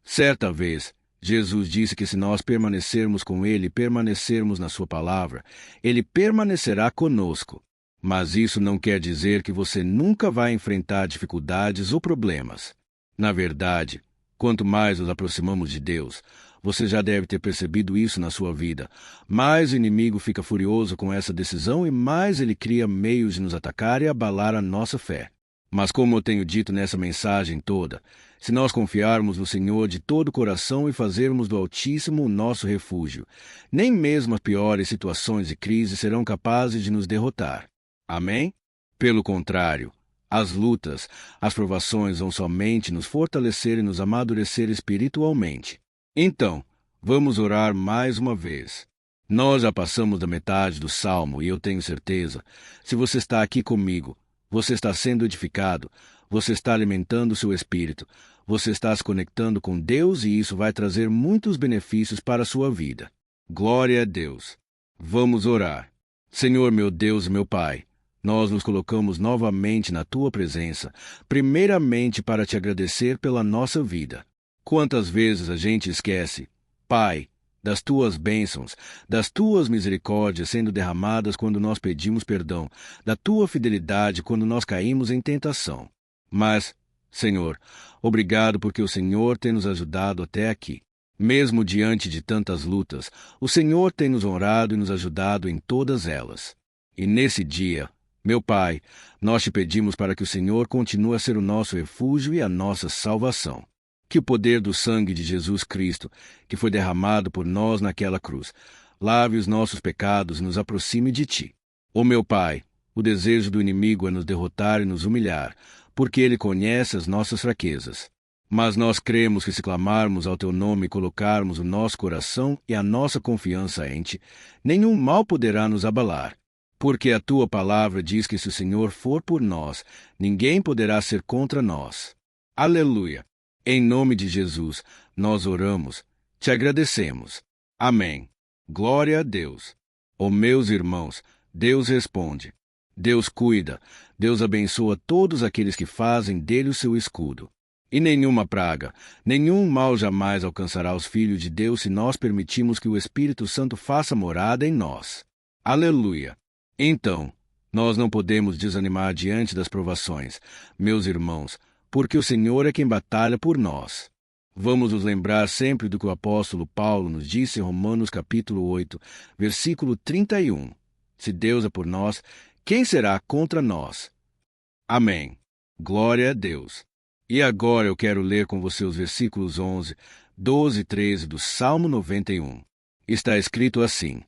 Certa vez, Jesus disse que se nós permanecermos com Ele e permanecermos na sua palavra, Ele permanecerá conosco. Mas isso não quer dizer que você nunca vai enfrentar dificuldades ou problemas. Na verdade, quanto mais nos aproximamos de Deus, você já deve ter percebido isso na sua vida, mais o inimigo fica furioso com essa decisão e mais ele cria meios de nos atacar e abalar a nossa fé. Mas como eu tenho dito nessa mensagem toda, se nós confiarmos no Senhor de todo o coração e fazermos do Altíssimo o nosso refúgio, nem mesmo as piores situações e crises serão capazes de nos derrotar. Amém? Pelo contrário, as lutas, as provações vão somente nos fortalecer e nos amadurecer espiritualmente. Então, vamos orar mais uma vez. Nós já passamos da metade do Salmo e eu tenho certeza, se você está aqui comigo, você está sendo edificado, você está alimentando o seu espírito, você está se conectando com Deus e isso vai trazer muitos benefícios para a sua vida. Glória a Deus. Vamos orar. Senhor meu Deus e meu Pai, nós nos colocamos novamente na Tua presença, primeiramente para Te agradecer pela nossa vida. Quantas vezes a gente esquece, Pai, das Tuas bênçãos, das Tuas misericórdias sendo derramadas quando nós pedimos perdão, da Tua fidelidade quando nós caímos em tentação. Mas, Senhor, obrigado porque o Senhor tem nos ajudado até aqui. Mesmo diante de tantas lutas, o Senhor tem nos honrado e nos ajudado em todas elas. E nesse dia, meu Pai, nós te pedimos para que o Senhor continue a ser o nosso refúgio e a nossa salvação. Que o poder do sangue de Jesus Cristo, que foi derramado por nós naquela cruz, lave os nossos pecados e nos aproxime de Ti. Ó meu Pai, o desejo do inimigo é nos derrotar e nos humilhar, porque ele conhece as nossas fraquezas. Mas nós cremos que se clamarmos ao Teu nome e colocarmos o nosso coração e a nossa confiança em Ti, nenhum mal poderá nos abalar. Porque a Tua palavra diz que se o Senhor for por nós, ninguém poderá ser contra nós. Aleluia! Em nome de Jesus, nós oramos, te agradecemos. Amém. Glória a Deus. Ó meus irmãos, Deus responde. Deus cuida, Deus abençoa todos aqueles que fazem dele o seu escudo. E nenhuma praga, nenhum mal jamais alcançará os filhos de Deus se nós permitirmos que o Espírito Santo faça morada em nós. Aleluia! Então, nós não podemos desanimar diante das provações, meus irmãos, porque o Senhor é quem batalha por nós. Vamos nos lembrar sempre do que o apóstolo Paulo nos disse em Romanos capítulo 8, versículo 31. Se Deus é por nós, quem será contra nós? Amém. Glória a Deus. E agora eu quero ler com você os versículos 11, 12 e 13 do Salmo 91. Está escrito assim: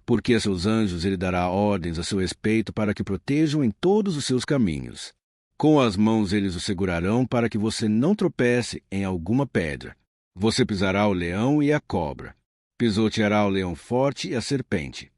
porque a seus anjos ele dará ordens a seu respeito para que protejam em todos os seus caminhos. Com as mãos eles o segurarão para que você não tropece em alguma pedra. Você pisará o leão e a cobra. Pisoteará o leão forte e a serpente.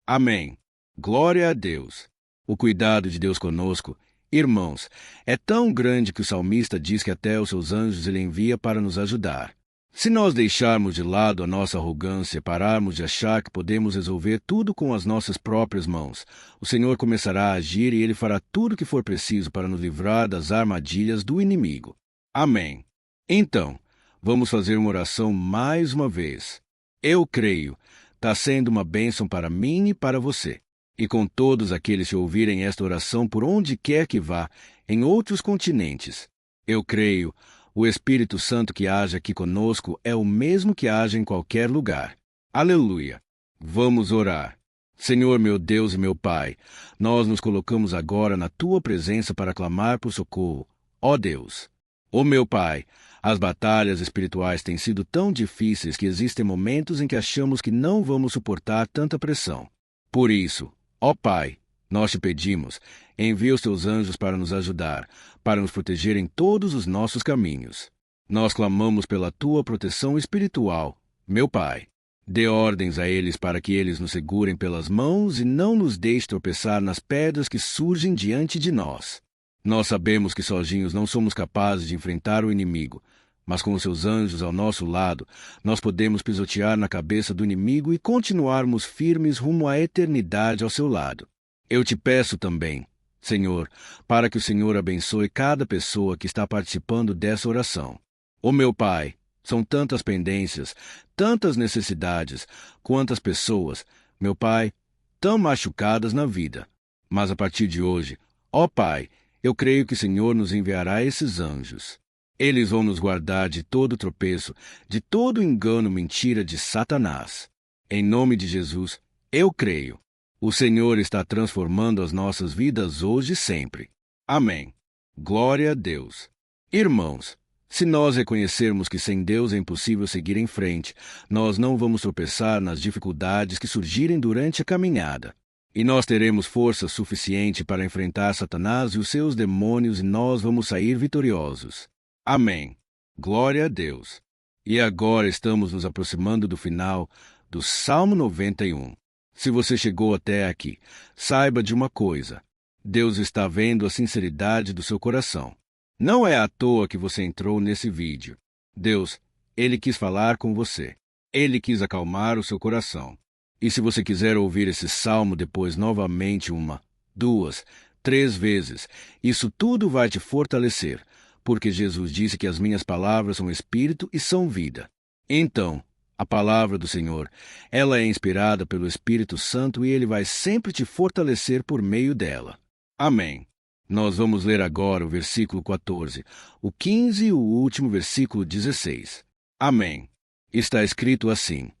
Amém. Glória a Deus. O cuidado de Deus conosco, irmãos, é tão grande que o salmista diz que até os seus anjos ele envia para nos ajudar. Se nós deixarmos de lado a nossa arrogância e pararmos de achar que podemos resolver tudo com as nossas próprias mãos, o Senhor começará a agir e Ele fará tudo o que for preciso para nos livrar das armadilhas do inimigo. Amém. Então, vamos fazer uma oração mais uma vez. Eu creio, está sendo uma bênção para mim e para você. E com todos aqueles que ouvirem esta oração por onde quer que vá, em outros continentes. Eu creio, o Espírito Santo que age aqui conosco é o mesmo que age em qualquer lugar. Aleluia! Vamos orar. Senhor meu Deus e meu Pai, nós nos colocamos agora na Tua presença para clamar por socorro. Ó Deus! Ó meu Pai, as batalhas espirituais têm sido tão difíceis que existem momentos em que achamos que não vamos suportar tanta pressão. Por isso, ó Pai, nós te pedimos, envia os Teus anjos para nos ajudar, para nos proteger em todos os nossos caminhos. Nós clamamos pela Tua proteção espiritual, meu Pai. Dê ordens a eles para que eles nos segurem pelas mãos e não nos deixe tropeçar nas pedras que surgem diante de nós. Nós sabemos que sozinhos não somos capazes de enfrentar o inimigo, mas com os Seus anjos ao nosso lado, nós podemos pisotear na cabeça do inimigo e continuarmos firmes rumo à eternidade ao seu lado. Eu te peço também, Senhor, para que o Senhor abençoe cada pessoa que está participando dessa oração. Ó meu Pai, são tantas pendências, tantas necessidades, quantas pessoas, meu Pai, tão machucadas na vida. Mas a partir de hoje, ó Pai, eu creio que o Senhor nos enviará esses anjos. Eles vão nos guardar de todo tropeço, de todo engano, mentira de Satanás. Em nome de Jesus, eu creio. O Senhor está transformando as nossas vidas hoje e sempre. Amém. Glória a Deus. Irmãos, se nós reconhecermos que sem Deus é impossível seguir em frente, nós não vamos tropeçar nas dificuldades que surgirem durante a caminhada. E nós teremos força suficiente para enfrentar Satanás e os seus demônios e nós vamos sair vitoriosos. Amém. Glória a Deus. E agora estamos nos aproximando do final do Salmo 91. Se você chegou até aqui, saiba de uma coisa. Deus está vendo a sinceridade do seu coração. Não é à toa que você entrou nesse vídeo. Deus, Ele quis falar com você. Ele quis acalmar o seu coração. E se você quiser ouvir esse salmo depois novamente 1, 2, 3 vezes, isso tudo vai te fortalecer, porque Jesus disse que as minhas palavras são espírito e são vida. Então, a palavra do Senhor, ela é inspirada pelo Espírito Santo e Ele vai sempre te fortalecer por meio dela. Amém. Nós vamos ler agora o versículo 14, o 15 e o último versículo 16. Amém. Está escrito assim: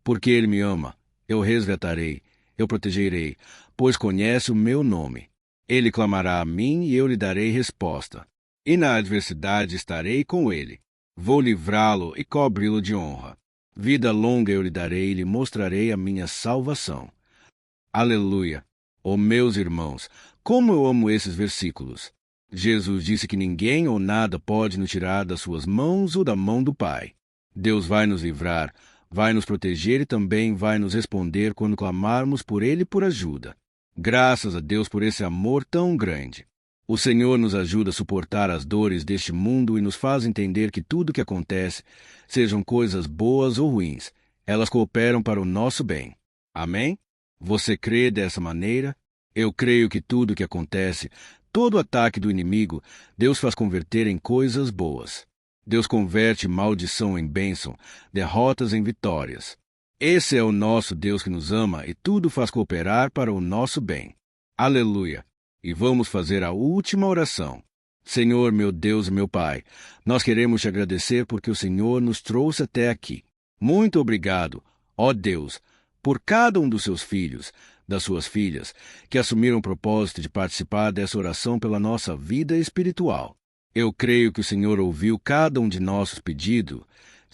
Porque ele me ama, eu resgatarei, eu protegerei, pois conhece o meu nome. Ele clamará a mim e eu lhe darei resposta. E na adversidade estarei com ele. Vou livrá-lo e cobri-lo de honra. Vida longa eu lhe darei e lhe mostrarei a minha salvação. Aleluia! Oh, meus irmãos, como eu amo esses versículos! Jesus disse que ninguém ou nada pode nos tirar das suas mãos ou da mão do Pai. Deus vai nos livrar, vai nos proteger e também vai nos responder quando clamarmos por Ele por ajuda. Graças a Deus por esse amor tão grande. O Senhor nos ajuda a suportar as dores deste mundo e nos faz entender que tudo o que acontece, sejam coisas boas ou ruins, elas cooperam para o nosso bem. Amém? Você crê dessa maneira? Eu creio que tudo o que acontece, todo ataque do inimigo, Deus faz converter em coisas boas. Deus converte maldição em bênção, derrotas em vitórias. Esse é o nosso Deus que nos ama e tudo faz cooperar para o nosso bem. Aleluia! E vamos fazer a última oração. Senhor, meu Deus e meu Pai, nós queremos te agradecer porque o Senhor nos trouxe até aqui. Muito obrigado, ó Deus, por cada um dos seus filhos, das suas filhas, que assumiram o propósito de participar dessa oração pela nossa vida espiritual. Eu creio que o Senhor ouviu cada um de nossos pedidos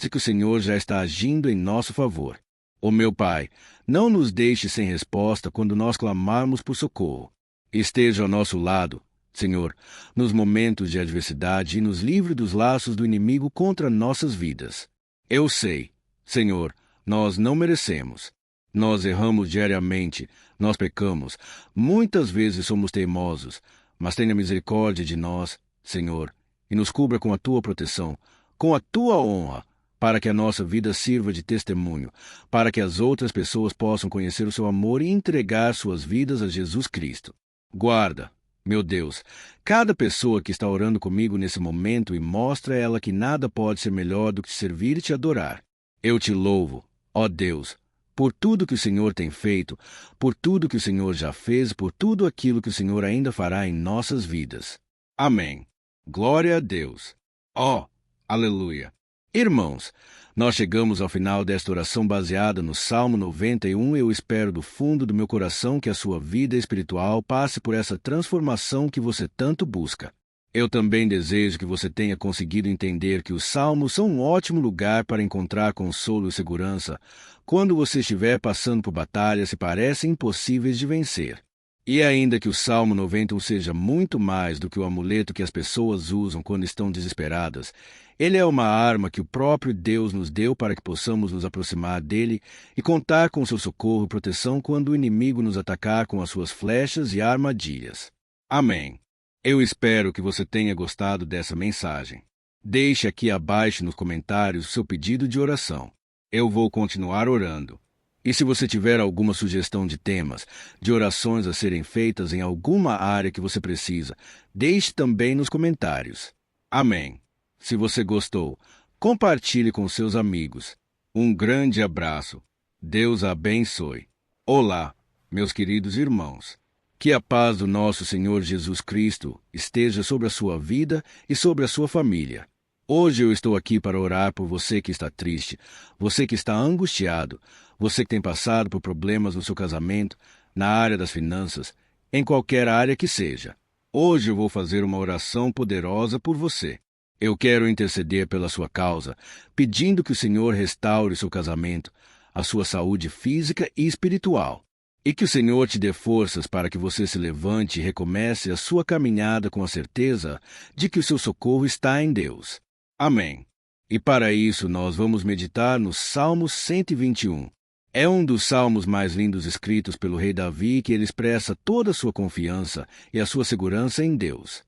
e que o Senhor já está agindo em nosso favor. Ó meu Pai, não nos deixe sem resposta quando nós clamarmos por socorro. Esteja ao nosso lado, Senhor, nos momentos de adversidade e nos livre dos laços do inimigo contra nossas vidas. Eu sei, Senhor, nós não merecemos. Nós erramos diariamente, nós pecamos, muitas vezes somos teimosos, mas tenha misericórdia de nós, Senhor, e nos cubra com a Tua proteção, com a Tua honra, para que a nossa vida sirva de testemunho, para que as outras pessoas possam conhecer o Seu amor e entregar suas vidas a Jesus Cristo. Guarda, meu Deus, cada pessoa que está orando comigo nesse momento e mostra a ela que nada pode ser melhor do que te servir e te adorar. Eu te louvo, ó Deus, por tudo que o Senhor tem feito, por tudo que o Senhor já fez, por tudo aquilo que o Senhor ainda fará em nossas vidas. Amém. Glória a Deus. Ó, aleluia. Irmãos, nós chegamos ao final desta oração baseada no Salmo 91 e eu espero do fundo do meu coração que a sua vida espiritual passe por essa transformação que você tanto busca. Eu também desejo que você tenha conseguido entender que os salmos são um ótimo lugar para encontrar consolo e segurança quando você estiver passando por batalhas que parecem impossíveis de vencer. E ainda que o Salmo 91 seja muito mais do que o amuleto que as pessoas usam quando estão desesperadas, ele é uma arma que o próprio Deus nos deu para que possamos nos aproximar dele e contar com seu socorro e proteção quando o inimigo nos atacar com as suas flechas e armadilhas. Amém. Eu espero que você tenha gostado dessa mensagem. Deixe aqui abaixo nos comentários o seu pedido de oração. Eu vou continuar orando. E se você tiver alguma sugestão de temas, de orações a serem feitas em alguma área que você precisa, deixe também nos comentários. Amém. Se você gostou, compartilhe com seus amigos. Um grande abraço. Deus abençoe. Olá, meus queridos irmãos. Que a paz do nosso Senhor Jesus Cristo esteja sobre a sua vida e sobre a sua família. Hoje eu estou aqui para orar por você que está triste, você que está angustiado, você que tem passado por problemas no seu casamento, na área das finanças, em qualquer área que seja. Hoje eu vou fazer uma oração poderosa por você. Eu quero interceder pela sua causa, pedindo que o Senhor restaure seu casamento, a sua saúde física e espiritual. E que o Senhor te dê forças para que você se levante e recomece a sua caminhada com a certeza de que o seu socorro está em Deus. Amém. E para isso nós vamos meditar no Salmo 121. É um dos salmos mais lindos escritos pelo rei Davi, que ele expressa toda a sua confiança e a sua segurança em Deus.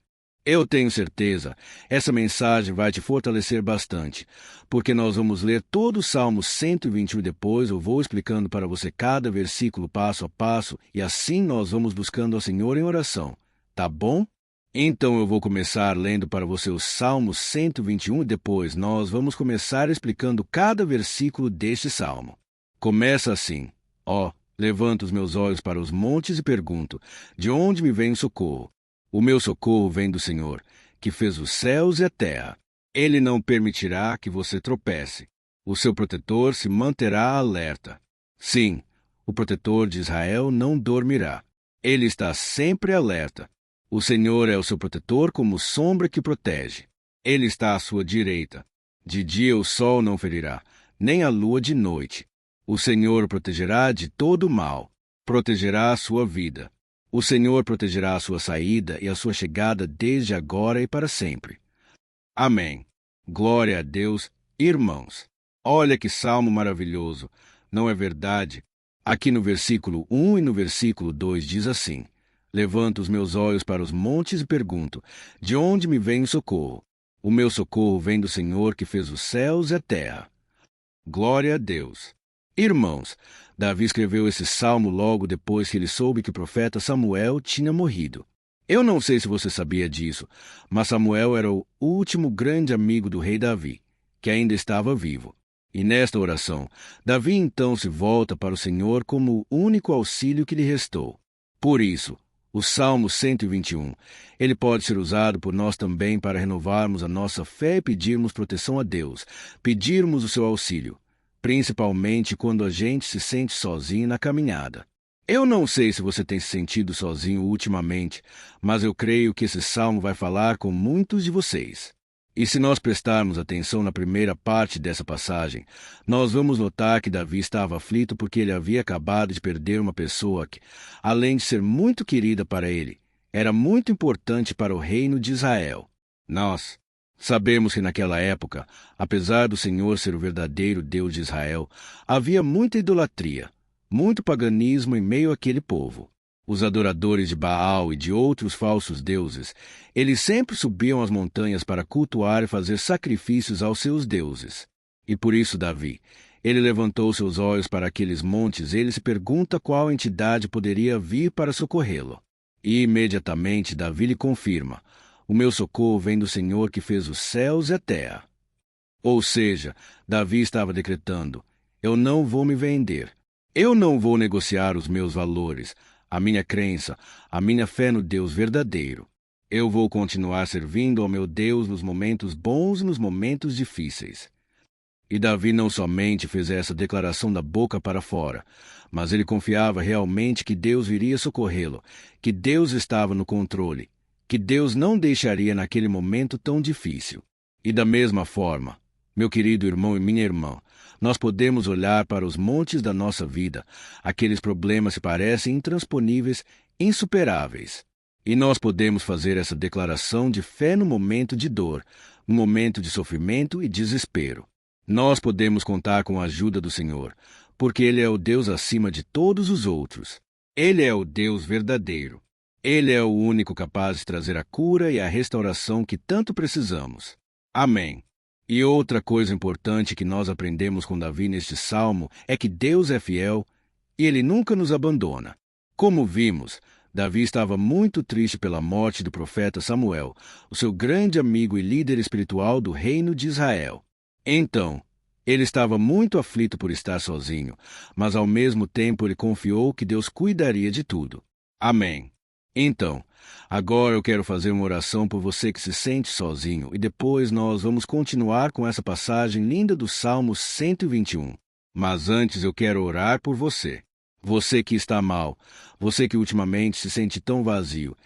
Eu tenho certeza, essa mensagem vai te fortalecer bastante, porque nós vamos ler todo o Salmo 121 e depois eu vou explicando para você cada versículo passo a passo e assim nós vamos buscando ao Senhor em oração. Tá bom? Então eu vou começar lendo para você o Salmo 121 e depois nós vamos começar explicando cada versículo deste salmo. Começa assim: Ó, levanto os meus olhos para os montes e pergunto, de onde me vem o socorro? O meu socorro vem do Senhor, que fez os céus e a terra. Ele não permitirá que você tropece. O seu protetor se manterá alerta. Sim, o protetor de Israel não dormirá. Ele está sempre alerta. O Senhor é o seu protetor como sombra que protege. Ele está à sua direita. De dia o sol não ferirá, nem a lua de noite. O Senhor o protegerá de todo o mal. Protegerá a sua vida. O Senhor protegerá a sua saída e a sua chegada desde agora e para sempre. Amém. Glória a Deus, irmãos. Olha que salmo maravilhoso, não é verdade? Aqui no versículo 1 e no versículo 2 diz assim: Levanto os meus olhos para os montes e pergunto, de onde me vem o socorro? O meu socorro vem do Senhor que fez os céus e a terra. Glória a Deus. Irmãos, Davi escreveu esse salmo logo depois que ele soube que o profeta Samuel tinha morrido. Eu não sei se você sabia disso, mas Samuel era o último grande amigo do rei Davi, que ainda estava vivo. E nesta oração, Davi então se volta para o Senhor como o único auxílio que lhe restou. Por isso, o Salmo 121, ele pode ser usado por nós também para renovarmos a nossa fé e pedirmos proteção a Deus, pedirmos o seu auxílio, principalmente quando a gente se sente sozinho na caminhada. Eu não sei se você tem se sentido sozinho ultimamente, mas eu creio que esse salmo vai falar com muitos de vocês. E se nós prestarmos atenção na primeira parte dessa passagem, nós vamos notar que Davi estava aflito porque ele havia acabado de perder uma pessoa que, além de ser muito querida para ele, era muito importante para o reino de Israel. Nós sabemos que naquela época, apesar do Senhor ser o verdadeiro Deus de Israel, havia muita idolatria, muito paganismo em meio àquele povo. Os adoradores de Baal e de outros falsos deuses, eles sempre subiam às montanhas para cultuar e fazer sacrifícios aos seus deuses. E por isso Davi, ele levantou seus olhos para aqueles montes e ele se pergunta qual entidade poderia vir para socorrê-lo. E imediatamente Davi lhe confirma: o meu socorro vem do Senhor que fez os céus e a terra. Ou seja, Davi estava decretando: eu não vou me vender. Eu não vou negociar os meus valores, a minha crença, a minha fé no Deus verdadeiro. Eu vou continuar servindo ao meu Deus nos momentos bons e nos momentos difíceis. E Davi não somente fez essa declaração da boca para fora, mas ele confiava realmente que Deus viria socorrê-lo, que Deus estava no controle, que Deus não deixaria naquele momento tão difícil. E da mesma forma, meu querido irmão e minha irmã, nós podemos olhar para os montes da nossa vida, aqueles problemas que parecem intransponíveis, insuperáveis. E nós podemos fazer essa declaração de fé no momento de dor, no momento de sofrimento e desespero. Nós podemos contar com a ajuda do Senhor, porque Ele é o Deus acima de todos os outros. Ele é o Deus verdadeiro. Ele é o único capaz de trazer a cura e a restauração que tanto precisamos. Amém. E outra coisa importante que nós aprendemos com Davi neste salmo é que Deus é fiel e Ele nunca nos abandona. Como vimos, Davi estava muito triste pela morte do profeta Samuel, o seu grande amigo e líder espiritual do reino de Israel. Então, ele estava muito aflito por estar sozinho, mas ao mesmo tempo ele confiou que Deus cuidaria de tudo. Amém. Então, agora eu quero fazer uma oração por você que se sente sozinho e depois nós vamos continuar com essa passagem linda do Salmo 121. Mas antes eu quero orar por você. Você que está mal, você que ultimamente se sente tão vazio.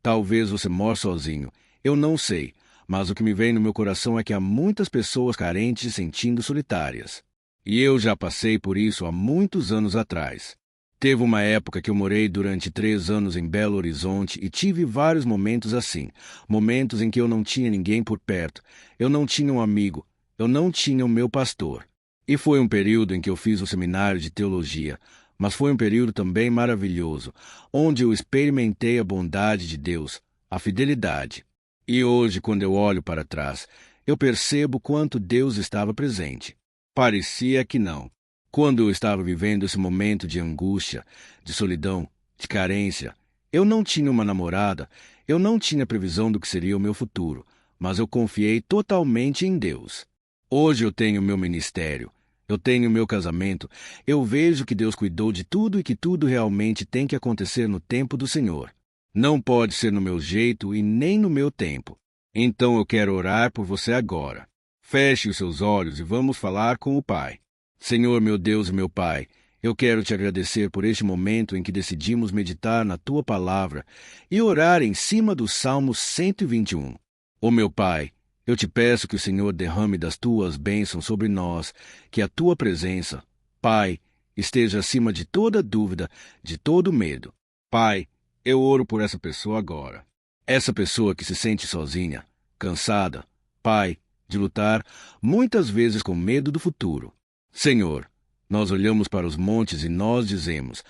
Talvez você mora sozinho. Eu não sei, mas o que me vem no meu coração é que há muitas pessoas carentes se sentindo solitárias. E eu já passei por isso há muitos anos atrás. Teve uma época que eu morei durante 3 anos em Belo Horizonte e tive vários momentos assim. Momentos em que eu não tinha ninguém por perto, eu não tinha um amigo, eu não tinha o meu pastor. E foi um período em que eu fiz o seminário de teologia, mas foi um período também maravilhoso, onde eu experimentei a bondade de Deus, a fidelidade. E hoje, quando eu olho para trás, eu percebo quanto Deus estava presente. Parecia que não. Quando eu estava vivendo esse momento de angústia, de solidão, de carência, eu não tinha uma namorada, eu não tinha previsão do que seria o meu futuro, mas eu confiei totalmente em Deus. Hoje eu tenho meu ministério, eu tenho meu casamento, eu vejo que Deus cuidou de tudo e que tudo realmente tem que acontecer no tempo do Senhor. Não pode ser no meu jeito e nem no meu tempo. Então eu quero orar por você agora. Feche os seus olhos e vamos falar com o Pai. Senhor, meu Deus e meu Pai, eu quero te agradecer por este momento em que decidimos meditar na Tua Palavra e orar em cima do Salmo 121. Ó meu Pai, eu te peço que o Senhor derrame das Tuas bênçãos sobre nós, que a Tua presença, Pai, esteja acima de toda dúvida, de todo medo. Pai, eu oro por essa pessoa agora. Essa pessoa que se sente sozinha, cansada, Pai, de lutar, muitas vezes com medo do futuro. Senhor, nós olhamos para os montes e nós dizemos,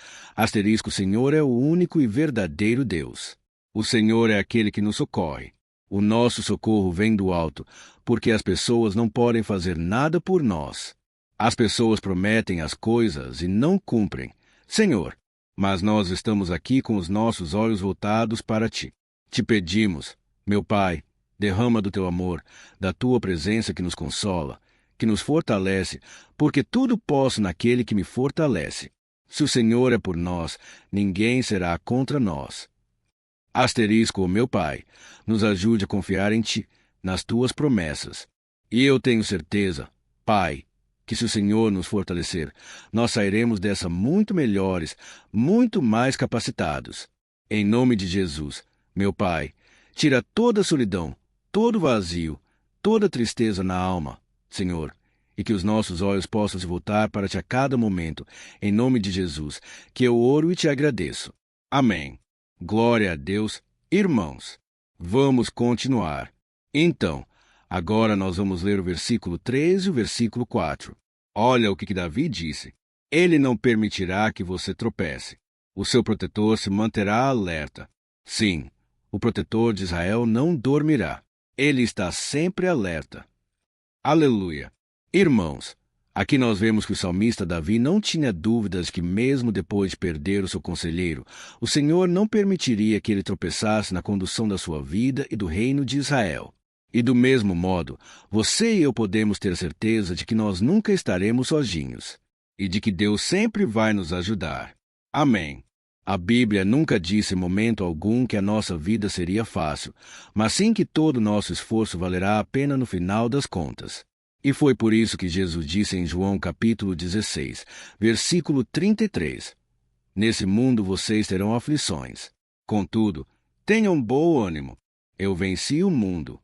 o Senhor é o único e verdadeiro Deus. O Senhor é aquele que nos socorre. O nosso socorro vem do alto, porque as pessoas não podem fazer nada por nós. As pessoas prometem as coisas e não cumprem. Senhor, mas nós estamos aqui com os nossos olhos voltados para Ti. Te pedimos, meu Pai, derrama do Teu amor, da Tua presença que nos consola, que nos fortalece, porque tudo posso naquele que me fortalece. Se o Senhor é por nós, ninguém será contra nós. Meu Pai, nos ajude a confiar em Ti, nas Tuas promessas. E eu tenho certeza, Pai, que se o Senhor nos fortalecer, nós sairemos dessa muito melhores, muito mais capacitados. Em nome de Jesus, meu Pai, tira toda a solidão, todo vazio, toda tristeza na alma, Senhor, e que os nossos olhos possam se voltar para Ti a cada momento, em nome de Jesus, que eu oro e Te agradeço. Amém. Glória a Deus. Irmãos, vamos continuar. Então, agora nós vamos ler o versículo 3 e o versículo 4. Olha o que Davi disse. Ele não permitirá que você tropece. O seu protetor se manterá alerta. Sim, o protetor de Israel não dormirá. Ele está sempre alerta. Aleluia! Irmãos, aqui nós vemos que o salmista Davi não tinha dúvidas que mesmo depois de perder o seu conselheiro, o Senhor não permitiria que ele tropeçasse na condução da sua vida e do reino de Israel. E do mesmo modo, você e eu podemos ter certeza de que nós nunca estaremos sozinhos e de que Deus sempre vai nos ajudar. Amém. A Bíblia nunca disse em momento algum que a nossa vida seria fácil, mas sim que todo o nosso esforço valerá a pena no final das contas. E foi por isso que Jesus disse em João capítulo 16, versículo 33, Nesse mundo vocês terão aflições. Contudo, tenham bom ânimo. Eu venci o mundo.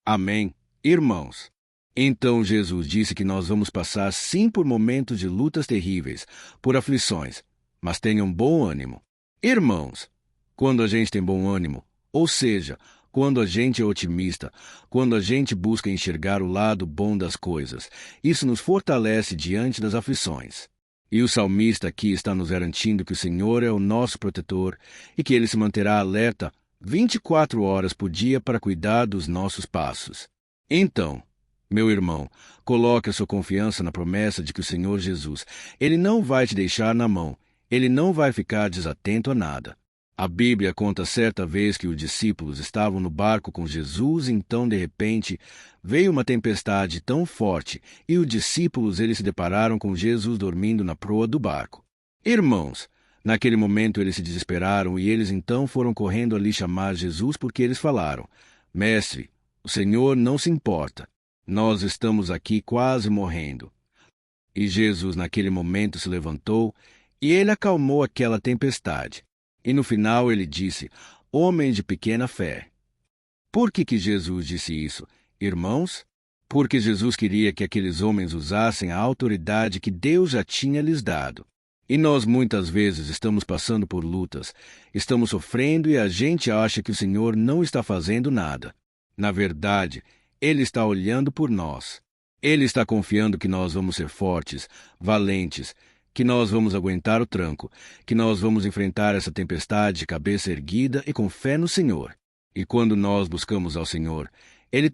Amém, irmãos. Então Jesus disse que nós vamos passar sim por momentos de lutas terríveis, por aflições, mas tenham bom ânimo. Irmãos, quando a gente tem bom ânimo, ou seja, quando a gente é otimista, quando a gente busca enxergar o lado bom das coisas, isso nos fortalece diante das aflições. E o salmista aqui está nos garantindo que o Senhor é o nosso protetor e que Ele se manterá alerta 24 horas por dia para cuidar dos nossos passos. Então, meu irmão, coloque a sua confiança na promessa de que o Senhor Jesus, Ele não vai te deixar na mão, Ele não vai ficar desatento a nada. A Bíblia conta certa vez que os discípulos estavam no barco com Jesus e então, de repente, veio uma tempestade tão forte e os discípulos eles se depararam com Jesus dormindo na proa do barco. Irmãos, naquele momento eles se desesperaram e eles então foram correndo ali chamar Jesus porque eles falaram, Mestre, o Senhor não se importa. Nós estamos aqui quase morrendo. E Jesus naquele momento se levantou e ele acalmou aquela tempestade. E no final ele disse, homem de pequena fé. Por que Jesus disse isso, irmãos? Porque Jesus queria que aqueles homens usassem a autoridade que Deus já tinha lhes dado. E nós muitas vezes estamos passando por lutas, estamos sofrendo e a gente acha que o Senhor não está fazendo nada. Na verdade, Ele está olhando por nós. Ele está confiando que nós vamos ser fortes, valentes, que nós vamos aguentar o tranco, que nós vamos enfrentar essa tempestade de cabeça erguida e com fé no Senhor. E quando nós buscamos ao Senhor, Ele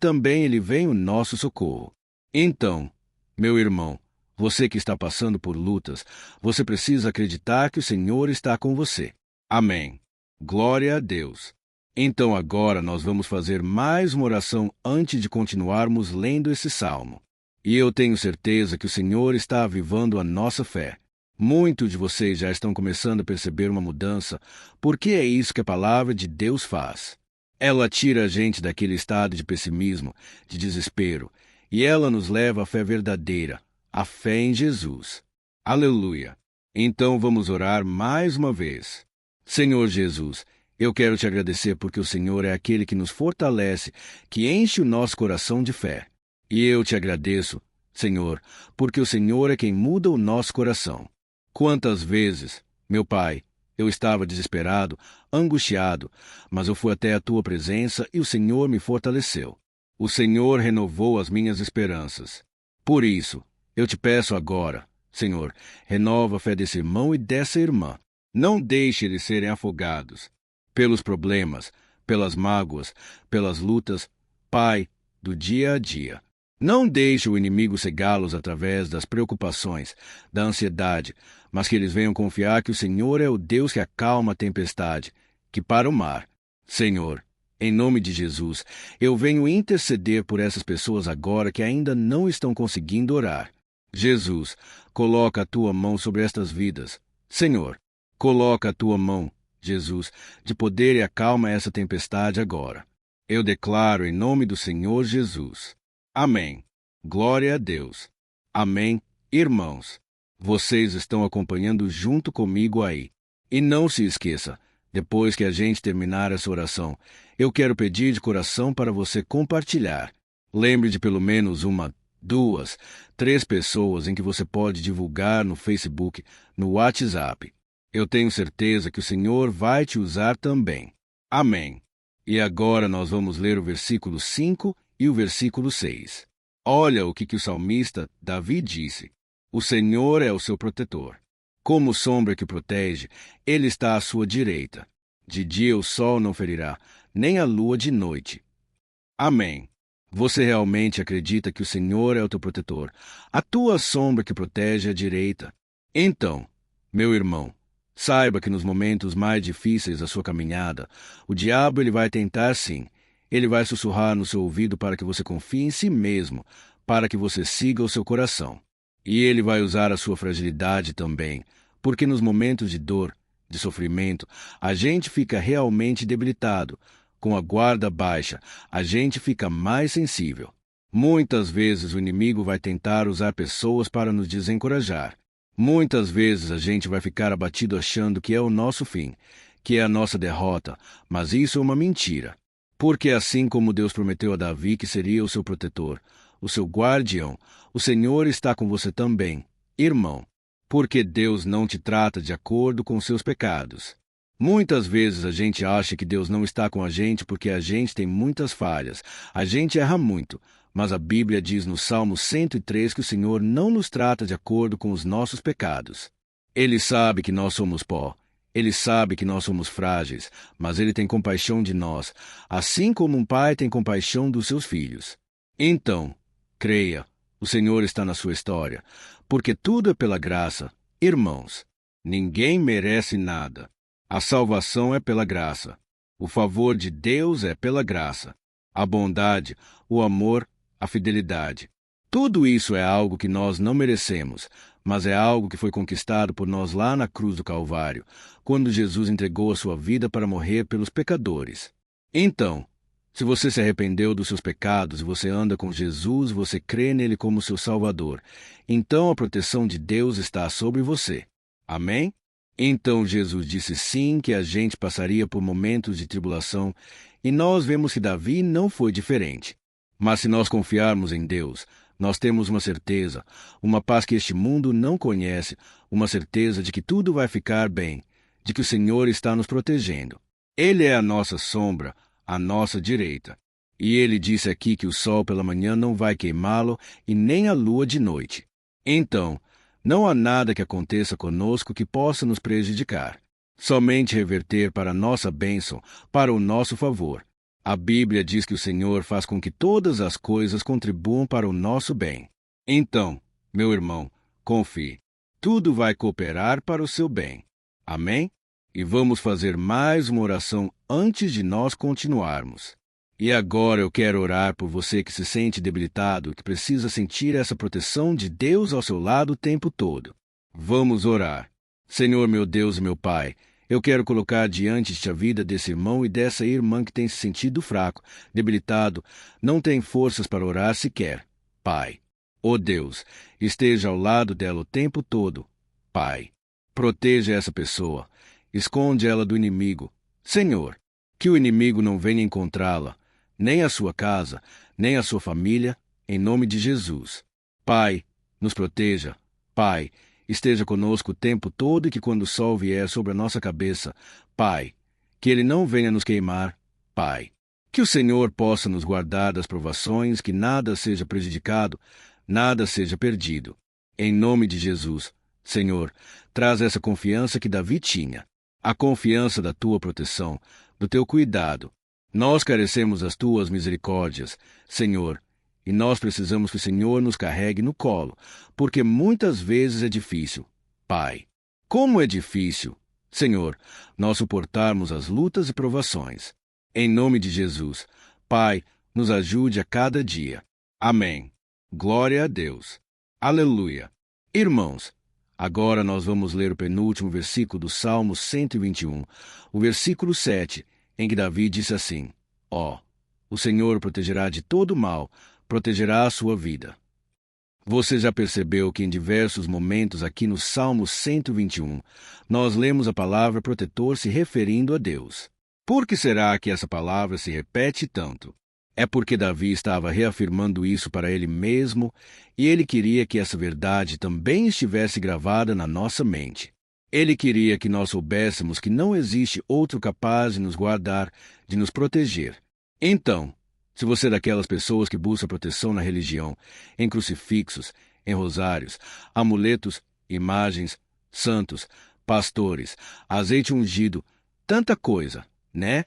vem o nosso socorro. Então, meu irmão, você que está passando por lutas, você precisa acreditar que o Senhor está com você. Amém. Glória a Deus. Então agora nós vamos fazer mais uma oração antes de continuarmos lendo esse salmo. E eu tenho certeza que o Senhor está avivando a nossa fé. Muitos de vocês já estão começando a perceber uma mudança, porque é isso que a palavra de Deus faz. Ela tira a gente daquele estado de pessimismo, de desespero, e ela nos leva à fé verdadeira, a fé em Jesus. Aleluia! Então vamos orar mais uma vez. Senhor Jesus, eu quero te agradecer porque o Senhor é aquele que nos fortalece, que enche o nosso coração de fé. E eu te agradeço, Senhor, porque o Senhor é quem muda o nosso coração. Quantas vezes, meu Pai, eu estava desesperado, angustiado, mas eu fui até a tua presença e o Senhor me fortaleceu. O Senhor renovou as minhas esperanças. Por isso, eu te peço agora, Senhor, renova a fé desse irmão e dessa irmã. Não deixe eles serem afogados pelos problemas, pelas mágoas, pelas lutas, Pai, do dia a dia. Não deixe o inimigo cegá-los através das preocupações, da ansiedade, mas que eles venham confiar que o Senhor é o Deus que acalma a tempestade, que para o mar. Senhor, em nome de Jesus, eu venho interceder por essas pessoas agora que ainda não estão conseguindo orar. Jesus, coloca a tua mão sobre estas vidas. Senhor, coloca a tua mão, Jesus, de poder e acalma essa tempestade agora. Eu declaro em nome do Senhor Jesus. Amém. Glória a Deus. Amém. Irmãos, vocês estão acompanhando junto comigo aí. E não se esqueça, depois que a gente terminar essa oração, eu quero pedir de coração para você compartilhar. Lembre de pelo menos 1, 2, 3 pessoas em que você pode divulgar no Facebook, no WhatsApp. Eu tenho certeza que o Senhor vai te usar também. Amém. E agora nós vamos ler o versículo 5 e o versículo 6. Olha o que o salmista Davi disse. O Senhor é o seu protetor. Como sombra que o protege, ele está à sua direita. De dia o sol não ferirá, nem a lua de noite. Amém. Você realmente acredita que o Senhor é o teu protetor, a tua sombra que protege à direita? Então, meu irmão, saiba que nos momentos mais difíceis da sua caminhada, o diabo ele vai tentar sim. Ele vai sussurrar no seu ouvido para que você confie em si mesmo, para que você siga o seu coração. E ele vai usar a sua fragilidade também, porque nos momentos de dor, de sofrimento, a gente fica realmente debilitado. Com a guarda baixa, a gente fica mais sensível. Muitas vezes o inimigo vai tentar usar pessoas para nos desencorajar. Muitas vezes a gente vai ficar abatido achando que é o nosso fim, que é a nossa derrota, mas isso é uma mentira. Porque assim como Deus prometeu a Davi que seria o seu protetor, o seu guardião, o Senhor está com você também, irmão. Porque Deus não te trata de acordo com seus pecados. Muitas vezes a gente acha que Deus não está com a gente porque a gente tem muitas falhas, a gente erra muito, mas a Bíblia diz no Salmo 103 que o Senhor não nos trata de acordo com os nossos pecados. Ele sabe que nós somos pó. Ele sabe que nós somos frágeis, mas Ele tem compaixão de nós, assim como um pai tem compaixão dos seus filhos. Então, creia, o Senhor está na sua história, porque tudo é pela graça. Irmãos, ninguém merece nada. A salvação é pela graça. O favor de Deus é pela graça. A bondade, o amor, a fidelidade. Tudo isso é algo que nós não merecemos, mas é algo que foi conquistado por nós lá na cruz do Calvário, quando Jesus entregou a sua vida para morrer pelos pecadores. Então, se você se arrependeu dos seus pecados e você anda com Jesus, você crê nele como seu Salvador, então a proteção de Deus está sobre você. Amém? Então Jesus disse sim que a gente passaria por momentos de tribulação, e nós vemos que Davi não foi diferente. Mas se nós confiarmos em Deus, nós temos uma certeza, uma paz que este mundo não conhece, uma certeza de que tudo vai ficar bem, de que o Senhor está nos protegendo. Ele é a nossa sombra, a nossa direita. E ele disse aqui que o sol pela manhã não vai queimá-lo e nem a lua de noite. Então, não há nada que aconteça conosco que possa nos prejudicar. Somente reverter para a nossa bênção, para o nosso favor. A Bíblia diz que o Senhor faz com que todas as coisas contribuam para o nosso bem. Então, meu irmão, confie. Tudo vai cooperar para o seu bem. Amém? E vamos fazer mais uma oração antes de nós continuarmos. E agora eu quero orar por você que se sente debilitado, que precisa sentir essa proteção de Deus ao seu lado o tempo todo. Vamos orar. Senhor, meu Deus e meu Pai, eu quero colocar diante de ti a vida desse irmão e dessa irmã que tem se sentido fraco, debilitado, não tem forças para orar sequer. Pai, ó Deus, esteja ao lado dela o tempo todo. Pai, proteja essa pessoa, esconde ela do inimigo. Senhor, que o inimigo não venha encontrá-la, nem a sua casa, nem a sua família, em nome de Jesus. Pai, nos proteja. Pai, esteja conosco o tempo todo e que quando o sol vier sobre a nossa cabeça, Pai, que ele não venha nos queimar. Pai, que o Senhor possa nos guardar das provações, que nada seja prejudicado, nada seja perdido. Em nome de Jesus, Senhor, traz essa confiança que Davi tinha, a confiança da tua proteção, do teu cuidado. Nós carecemos das tuas misericórdias, Senhor, e nós precisamos que o Senhor nos carregue no colo, porque muitas vezes é difícil. Pai, como é difícil, Senhor, nós suportarmos as lutas e provações. Em nome de Jesus, Pai, nos ajude a cada dia. Amém. Glória a Deus. Aleluia. Irmãos, agora nós vamos ler o penúltimo versículo do Salmo 121, o versículo 7, em que Davi disse assim: Ó, o Senhor o protegerá de todo mal, protegerá a sua vida. Você já percebeu que em diversos momentos aqui no Salmo 121, nós lemos a palavra protetor se referindo a Deus. Por que será que essa palavra se repete tanto? É porque Davi estava reafirmando isso para ele mesmo e ele queria que essa verdade também estivesse gravada na nossa mente. Ele queria que nós soubéssemos que não existe outro capaz de nos guardar, de nos proteger. Então, se você é daquelas pessoas que busca proteção na religião, em crucifixos, em rosários, amuletos, imagens, santos, pastores, azeite ungido, tanta coisa, né?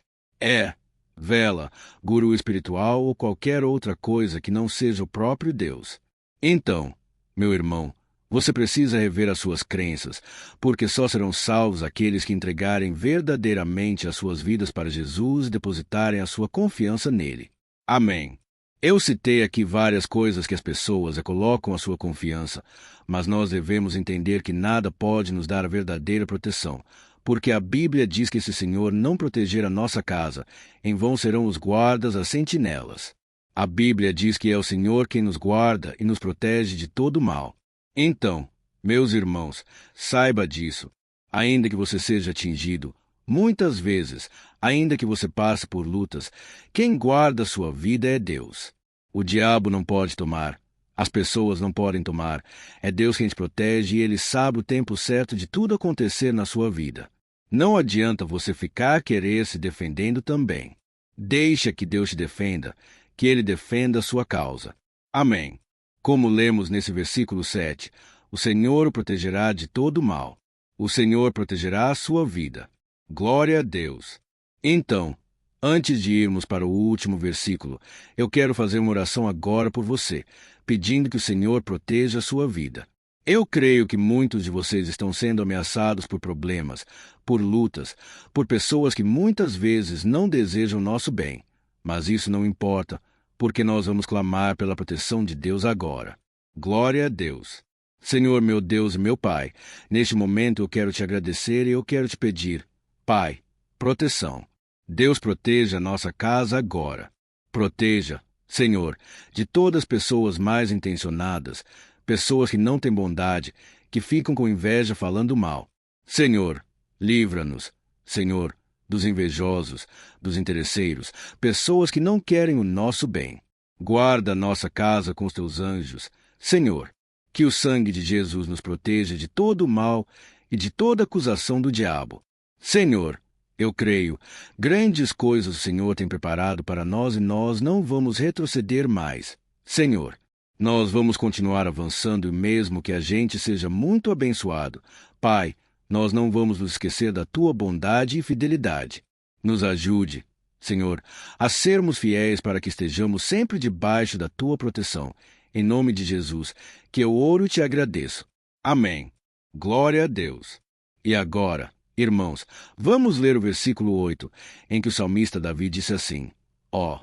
Vela, guru espiritual ou qualquer outra coisa que não seja o próprio Deus. Então, meu irmão, você precisa rever as suas crenças, porque só serão salvos aqueles que entregarem verdadeiramente as suas vidas para Jesus e depositarem a sua confiança nele. Amém. Eu citei aqui várias coisas que as pessoas colocam a sua confiança, mas nós devemos entender que nada pode nos dar a verdadeira proteção, porque a Bíblia diz que se o Senhor não proteger a nossa casa, em vão serão os guardas as sentinelas. A Bíblia diz que é o Senhor quem nos guarda e nos protege de todo mal. Então, meus irmãos, saiba disso. Ainda que você seja atingido, muitas vezes, ainda que você passe por lutas, quem guarda sua vida é Deus. O diabo não pode tomar. As pessoas não podem tomar. É Deus quem te protege e Ele sabe o tempo certo de tudo acontecer na sua vida. Não adianta você ficar querer se defendendo também. Deixa que Deus te defenda, que Ele defenda a sua causa. Amém. Como lemos nesse versículo 7, o Senhor o protegerá de todo mal. O Senhor protegerá a sua vida. Glória a Deus. Então, antes de irmos para o último versículo, eu quero fazer uma oração agora por você, pedindo que o Senhor proteja a sua vida. Eu creio que muitos de vocês estão sendo ameaçados por problemas, por lutas, por pessoas que muitas vezes não desejam nosso bem. Mas isso não importa, porque nós vamos clamar pela proteção de Deus agora. Glória a Deus. Senhor, meu Deus e meu Pai, neste momento eu quero te agradecer e eu quero te pedir, Pai, proteção. Deus proteja a nossa casa agora. Proteja, Senhor, de todas as pessoas mais intencionadas, pessoas que não têm bondade, que ficam com inveja falando mal. Senhor, livra-nos, Senhor, dos invejosos, dos interesseiros, pessoas que não querem o nosso bem. Guarda a nossa casa com os teus anjos. Senhor, que o sangue de Jesus nos proteja de todo o mal e de toda acusação do diabo. Senhor, eu creio, grandes coisas o Senhor tem preparado para nós e nós não vamos retroceder mais. Senhor, nós vamos continuar avançando e mesmo que a gente seja muito abençoado, Pai, nós não vamos nos esquecer da Tua bondade e fidelidade. Nos ajude, Senhor, a sermos fiéis para que estejamos sempre debaixo da Tua proteção. Em nome de Jesus, que eu oro e te agradeço. Amém. Glória a Deus. E agora, irmãos, vamos ler o versículo 8, em que o salmista Davi disse assim: Ó,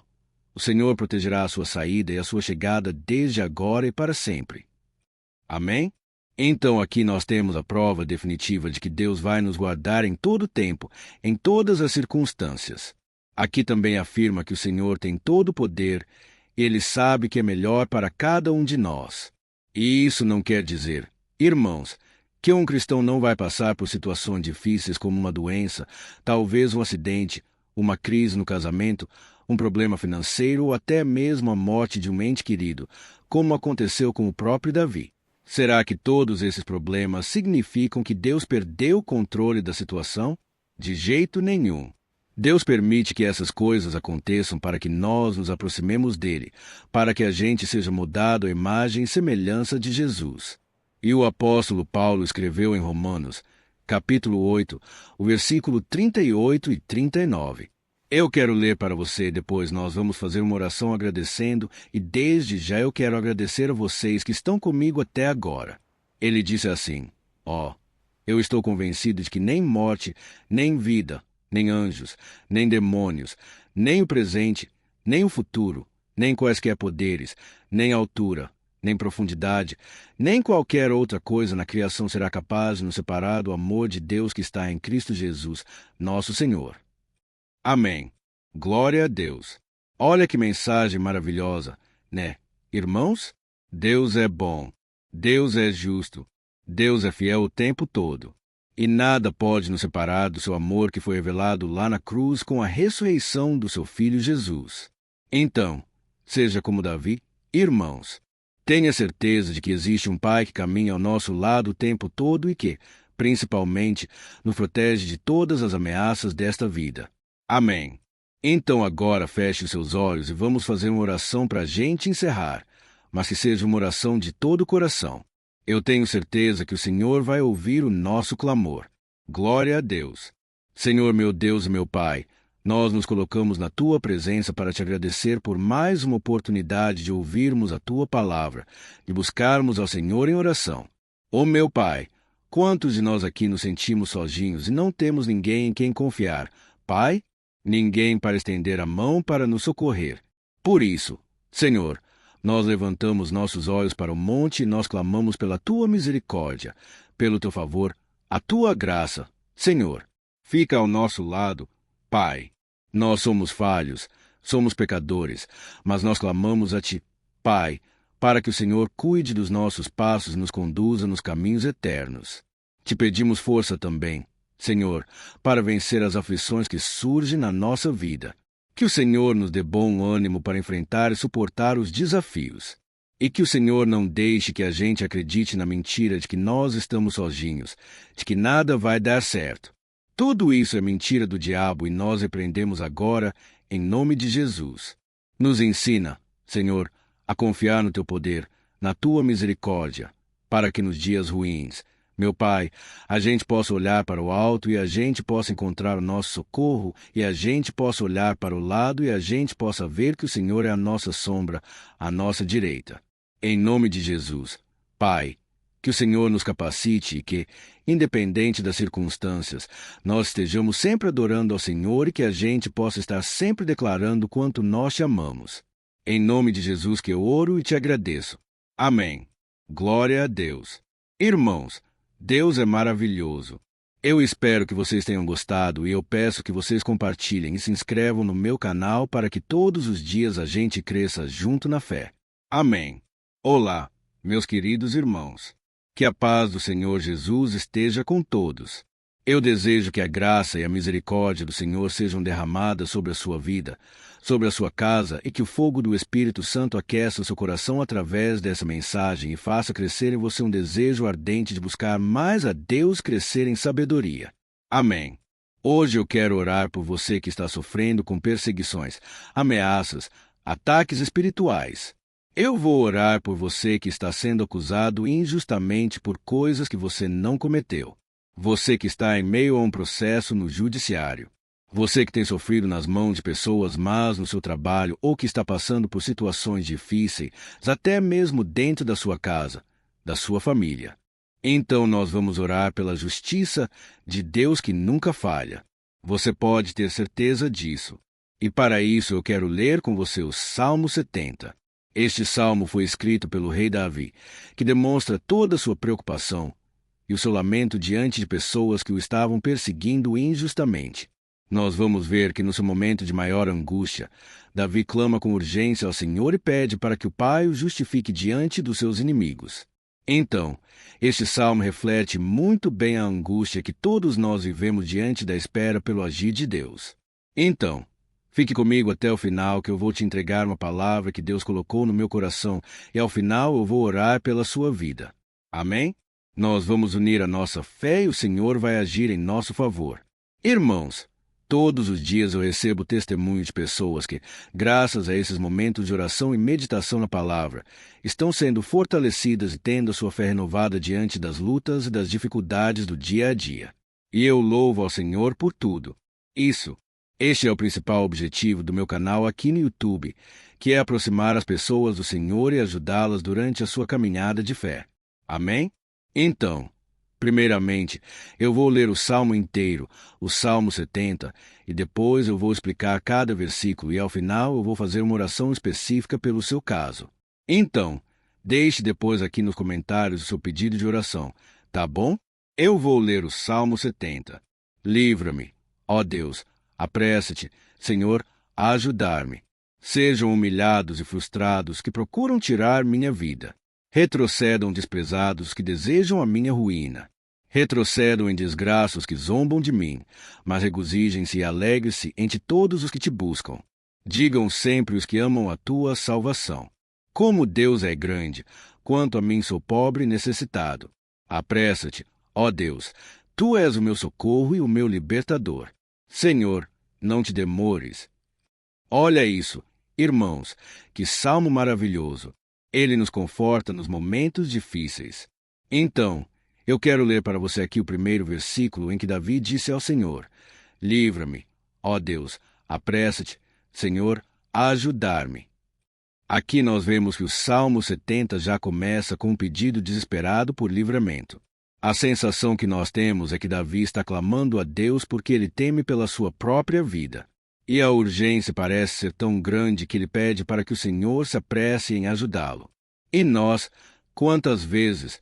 o Senhor protegerá a sua saída e a sua chegada desde agora e para sempre. Amém? Então aqui nós temos a prova definitiva de que Deus vai nos guardar em todo o tempo, em todas as circunstâncias. Aqui também afirma que o Senhor tem todo o poder e Ele sabe que é melhor para cada um de nós. E isso não quer dizer, irmãos, que um cristão não vai passar por situações difíceis como uma doença, talvez um acidente, uma crise no casamento, um problema financeiro ou até mesmo a morte de um ente querido, como aconteceu com o próprio Davi. Será que todos esses problemas significam que Deus perdeu o controle da situação? De jeito nenhum. Deus permite que essas coisas aconteçam para que nós nos aproximemos dele, para que a gente seja mudado à imagem e semelhança de Jesus. E o apóstolo Paulo escreveu em Romanos, capítulo 8, o versículo 38 e 39. Eu quero ler para você, depois nós vamos fazer uma oração agradecendo, e desde já eu quero agradecer a vocês que estão comigo até agora. Ele disse assim, eu estou convencido de que nem morte, nem vida, nem anjos, nem demônios, nem o presente, nem o futuro, nem quaisquer poderes, nem altura, nem profundidade, nem qualquer outra coisa na criação será capaz de nos separar do amor de Deus que está em Cristo Jesus, nosso Senhor. Amém. Glória a Deus. Olha que mensagem maravilhosa, né? Irmãos, Deus é bom. Deus é justo. Deus é fiel o tempo todo. E nada pode nos separar do seu amor que foi revelado lá na cruz com a ressurreição do seu Filho Jesus. Então, seja como Davi, irmãos, tenha certeza de que existe um Pai que caminha ao nosso lado o tempo todo e que, principalmente, nos protege de todas as ameaças desta vida. Amém. Então agora feche os seus olhos e vamos fazer uma oração para a gente encerrar, mas que seja uma oração de todo o coração. Eu tenho certeza que o Senhor vai ouvir o nosso clamor. Glória a Deus. Senhor meu Deus e meu Pai, nós nos colocamos na Tua presença para Te agradecer por mais uma oportunidade de ouvirmos a Tua palavra, de buscarmos ao Senhor em oração. Ó meu Pai, quantos de nós aqui nos sentimos sozinhos e não temos ninguém em quem confiar? Pai, ninguém para estender a mão para nos socorrer. Por isso, Senhor, nós levantamos nossos olhos para o monte e nós clamamos pela Tua misericórdia, pelo Teu favor, a Tua graça. Senhor, fica ao nosso lado, Pai. Nós somos falhos, somos pecadores, mas nós clamamos a Ti, Pai, para que o Senhor cuide dos nossos passos e nos conduza nos caminhos eternos. Te pedimos força também, Senhor, para vencer as aflições que surgem na nossa vida. Que o Senhor nos dê bom ânimo para enfrentar e suportar os desafios. E que o Senhor não deixe que a gente acredite na mentira de que nós estamos sozinhos, de que nada vai dar certo. Tudo isso é mentira do diabo e nós repreendemos agora em nome de Jesus. Nos ensina, Senhor, a confiar no Teu poder, na Tua misericórdia, para que nos dias ruins, meu Pai, a gente possa olhar para o alto e a gente possa encontrar o nosso socorro, e a gente possa olhar para o lado e a gente possa ver que o Senhor é a nossa sombra, a nossa direita. Em nome de Jesus, Pai, que o Senhor nos capacite e que, independente das circunstâncias, nós estejamos sempre adorando ao Senhor e que a gente possa estar sempre declarando quanto nós Te amamos. Em nome de Jesus que eu oro e Te agradeço. Amém. Glória a Deus. Irmãos, Deus é maravilhoso. Eu espero que vocês tenham gostado e eu peço que vocês compartilhem e se inscrevam no meu canal para que todos os dias a gente cresça junto na fé. Amém. Olá, meus queridos irmãos. Que a paz do Senhor Jesus esteja com todos. Eu desejo que a graça e a misericórdia do Senhor sejam derramadas sobre a sua vida, sobre a sua casa, e que o fogo do Espírito Santo aqueça o seu coração através dessa mensagem e faça crescer em você um desejo ardente de buscar mais a Deus, crescer em sabedoria. Amém. Hoje eu quero orar por você que está sofrendo com perseguições, ameaças, ataques espirituais. Eu vou orar por você que está sendo acusado injustamente por coisas que você não cometeu. Você que está em meio a um processo no judiciário. Você que tem sofrido nas mãos de pessoas más no seu trabalho ou que está passando por situações difíceis, até mesmo dentro da sua casa, da sua família. Então nós vamos orar pela justiça de Deus que nunca falha. Você pode ter certeza disso. E para isso eu quero ler com você o Salmo 70. Este salmo foi escrito pelo rei Davi, que demonstra toda a sua preocupação e o seu lamento diante de pessoas que o estavam perseguindo injustamente. Nós vamos ver que no seu momento de maior angústia, Davi clama com urgência ao Senhor e pede para que o Pai o justifique diante dos seus inimigos. Então, este salmo reflete muito bem a angústia que todos nós vivemos diante da espera pelo agir de Deus. Então, fique comigo até o final, que eu vou te entregar uma palavra que Deus colocou no meu coração, e ao final eu vou orar pela sua vida. Amém? Nós vamos unir a nossa fé e o Senhor vai agir em nosso favor. Irmãos, todos os dias eu recebo testemunho de pessoas que, graças a esses momentos de oração e meditação na palavra, estão sendo fortalecidas e tendo a sua fé renovada diante das lutas e das dificuldades do dia a dia. E eu louvo ao Senhor por tudo. Este é o principal objetivo do meu canal aqui no YouTube, que é aproximar as pessoas do Senhor e ajudá-las durante a sua caminhada de fé. Amém? Então, primeiramente, eu vou ler o Salmo inteiro, o Salmo 70, e depois eu vou explicar cada versículo e ao final eu vou fazer uma oração específica pelo seu caso. Então, deixe depois aqui nos comentários o seu pedido de oração, tá bom? Eu vou ler o Salmo 70. Livra-me, ó Deus. Apressa-te, Senhor, a ajudar-me. Sejam humilhados e frustrados que procuram tirar minha vida. Retrocedam desprezados que desejam a minha ruína. Retrocedam em desgraça os que zombam de mim, mas regozijem-se e alegrem-se entre todos os que te buscam. Digam sempre os que amam a tua salvação. Como Deus é grande, quanto a mim sou pobre e necessitado. Apressa-te, ó Deus, tu és o meu socorro e o meu libertador. Senhor, não te demores. Olha isso, irmãos, que salmo maravilhoso. Ele nos conforta nos momentos difíceis. Então, eu quero ler para você aqui o primeiro versículo em que Davi disse ao Senhor: Livra-me, ó Deus, apressa-te, Senhor, a ajudar-me. Aqui nós vemos que o Salmo 70 já começa com um pedido desesperado por livramento. A sensação que nós temos é que Davi está clamando a Deus porque ele teme pela sua própria vida. E a urgência parece ser tão grande que ele pede para que o Senhor se apresse em ajudá-lo. E nós, quantas vezes,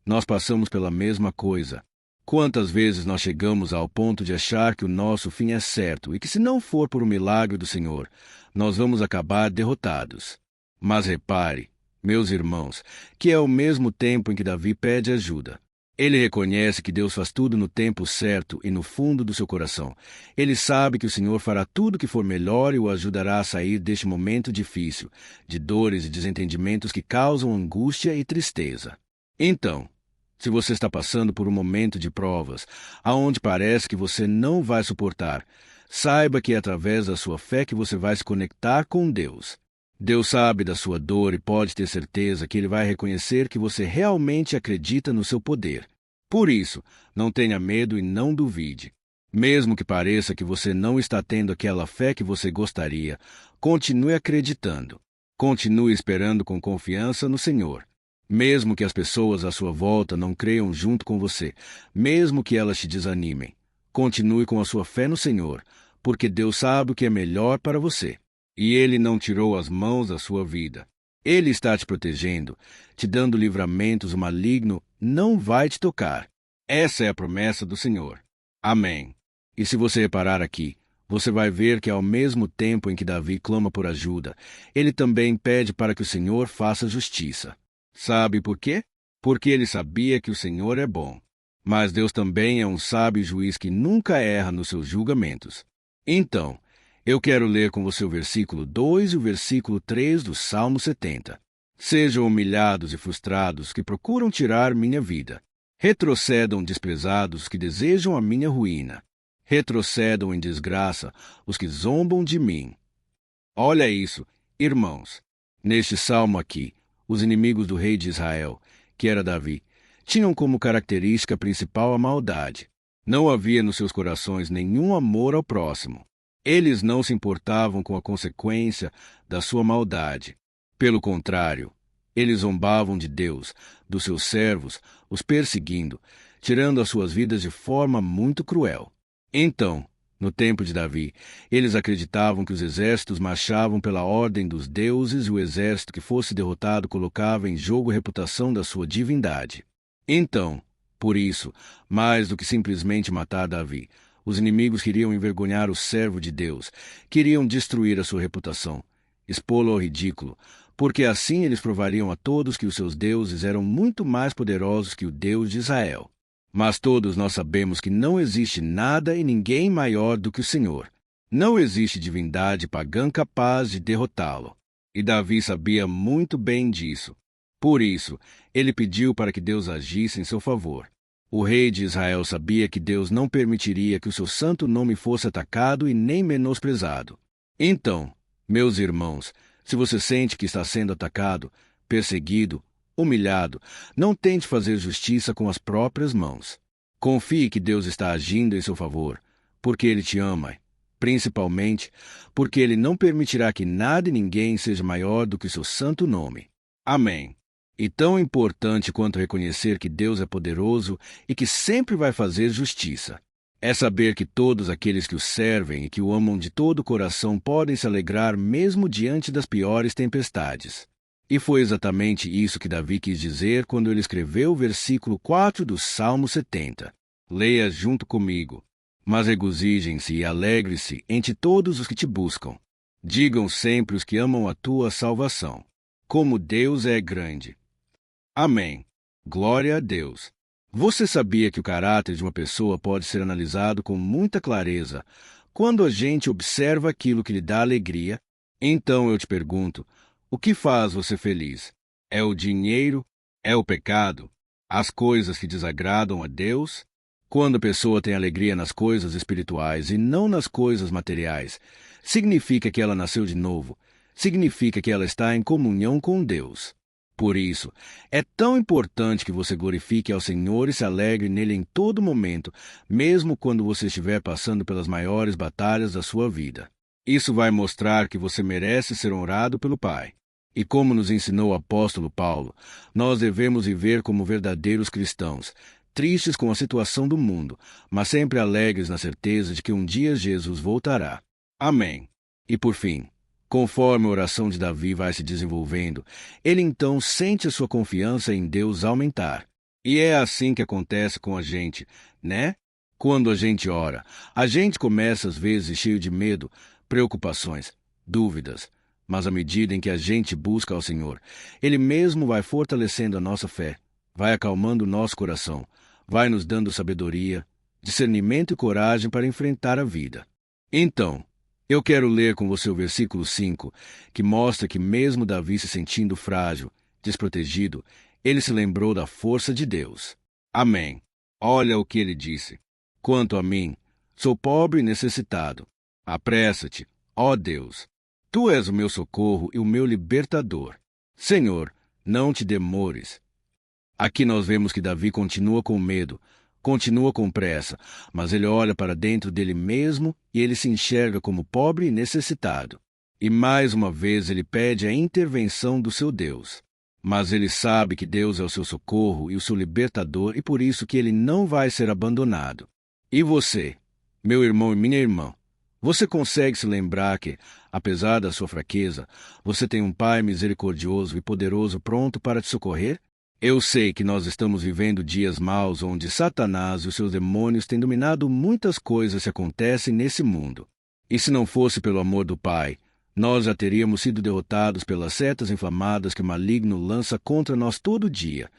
nós passamos pela mesma coisa. Quantas vezes nós chegamos ao ponto de achar que o nosso fim é certo e que se não for por um milagre do Senhor, nós vamos acabar derrotados. Mas repare, meus irmãos, que é ao mesmo tempo em que Davi pede ajuda. Ele reconhece que Deus faz tudo no tempo certo e no fundo do seu coração. Ele sabe que o Senhor fará tudo o que for melhor e o ajudará a sair deste momento difícil, de dores e desentendimentos que causam angústia e tristeza. Então, se você está passando por um momento de provas, aonde parece que você não vai suportar, saiba que é através da sua fé que você vai se conectar com Deus. Deus sabe da sua dor e pode ter certeza que Ele vai reconhecer que você realmente acredita no seu poder. Por isso, não tenha medo e não duvide. Mesmo que pareça que você não está tendo aquela fé que você gostaria, continue acreditando. Continue esperando com confiança no Senhor. Mesmo que as pessoas à sua volta não creiam junto com você, mesmo que elas te desanimem, continue com a sua fé no Senhor, porque Deus sabe o que é melhor para você. E Ele não tirou as mãos da sua vida. Ele está te protegendo, te dando livramentos, o maligno não vai te tocar. Essa é a promessa do Senhor. Amém. E se você reparar aqui, você vai ver que ao mesmo tempo em que Davi clama por ajuda, ele também pede para que o Senhor faça justiça. Sabe por quê? Porque ele sabia que o Senhor é bom. Mas Deus também é um sábio juiz que nunca erra nos seus julgamentos. Então, eu quero ler com você o versículo 2 e o versículo 3 do Salmo 70. Sejam humilhados e frustrados que procuram tirar minha vida. Retrocedam desprezados que desejam a minha ruína. Retrocedam em desgraça os que zombam de mim. Olha isso, irmãos. Neste salmo aqui, os inimigos do rei de Israel, que era Davi, tinham como característica principal a maldade. Não havia nos seus corações nenhum amor ao próximo. Eles não se importavam com a consequência da sua maldade. Pelo contrário, eles zombavam de Deus, dos seus servos, os perseguindo, tirando as suas vidas de forma muito cruel. Então, No tempo de Davi, eles acreditavam que os exércitos marchavam pela ordem dos deuses e o exército que fosse derrotado colocava em jogo a reputação da sua divindade. Então, por isso, mais do que simplesmente matar Davi, os inimigos queriam envergonhar o servo de Deus, queriam destruir a sua reputação, expô-lo ao ridículo, porque assim eles provariam a todos que os seus deuses eram muito mais poderosos que o Deus de Israel. Mas todos nós sabemos que não existe nada e ninguém maior do que o Senhor. Não existe divindade pagã capaz de derrotá-lo. E Davi sabia muito bem disso. Por isso, ele pediu para que Deus agisse em seu favor. O rei de Israel sabia que Deus não permitiria que o seu santo nome fosse atacado e nem menosprezado. Então, meus irmãos, se você sente que está sendo atacado, perseguido, humilhado, não tente fazer justiça com as próprias mãos. Confie que Deus está agindo em seu favor, porque Ele te ama, principalmente porque Ele não permitirá que nada e ninguém seja maior do que o seu santo nome. Amém. E tão importante quanto reconhecer que Deus é poderoso e que sempre vai fazer justiça é saber que todos aqueles que o servem e que o amam de todo o coração podem se alegrar mesmo diante das piores tempestades. E foi exatamente isso que Davi quis dizer quando ele escreveu o versículo 4 do Salmo 70. Leia junto comigo. Mas regozijem-se e alegre-se entre todos os que te buscam. Digam sempre os que amam a tua salvação. Como Deus é grande. Amém. Glória a Deus. Você sabia que o caráter de uma pessoa pode ser analisado com muita clareza quando a gente observa aquilo que lhe dá alegria? Então eu te pergunto, o que faz você feliz? É o dinheiro? É o pecado? As coisas que desagradam a Deus? Quando a pessoa tem alegria nas coisas espirituais e não nas coisas materiais, significa que ela nasceu de novo, significa que ela está em comunhão com Deus. Por isso, é tão importante que você glorifique ao Senhor e se alegre nele em todo momento, mesmo quando você estiver passando pelas maiores batalhas da sua vida. Isso vai mostrar que você merece ser honrado pelo Pai. E como nos ensinou o apóstolo Paulo, nós devemos viver como verdadeiros cristãos, tristes com a situação do mundo, mas sempre alegres na certeza de que um dia Jesus voltará. Amém. E por fim, conforme a oração de Davi vai se desenvolvendo, ele então sente a sua confiança em Deus aumentar. E é assim que acontece com a gente, né? Quando a gente ora, a gente começa às vezes cheio de medo, preocupações, dúvidas, mas à medida em que a gente busca ao Senhor, Ele mesmo vai fortalecendo a nossa fé, vai acalmando o nosso coração, vai nos dando sabedoria, discernimento e coragem para enfrentar a vida. Então, eu quero ler com você o versículo 5, que mostra que mesmo Davi se sentindo frágil, desprotegido, ele se lembrou da força de Deus. Amém. Olha o que ele disse. Quanto a mim, sou pobre e necessitado. Apressa-te, ó Deus. Tu és o meu socorro e o meu libertador. Senhor, não te demores. Aqui nós vemos que Davi continua com medo, continua com pressa, mas ele olha para dentro dele mesmo e ele se enxerga como pobre e necessitado. E mais uma vez ele pede a intervenção do seu Deus. Mas ele sabe que Deus é o seu socorro e o seu libertador e por isso que ele não vai ser abandonado. E você, meu irmão e minha irmã, você consegue se lembrar que, apesar da sua fraqueza, você tem um Pai misericordioso e poderoso pronto para te socorrer? Eu sei que nós estamos vivendo dias maus onde Satanás e os seus demônios têm dominado muitas coisas que acontecem nesse mundo. E se não fosse pelo amor do Pai, nós já teríamos sido derrotados pelas setas inflamadas que o maligno lança contra nós todo dia,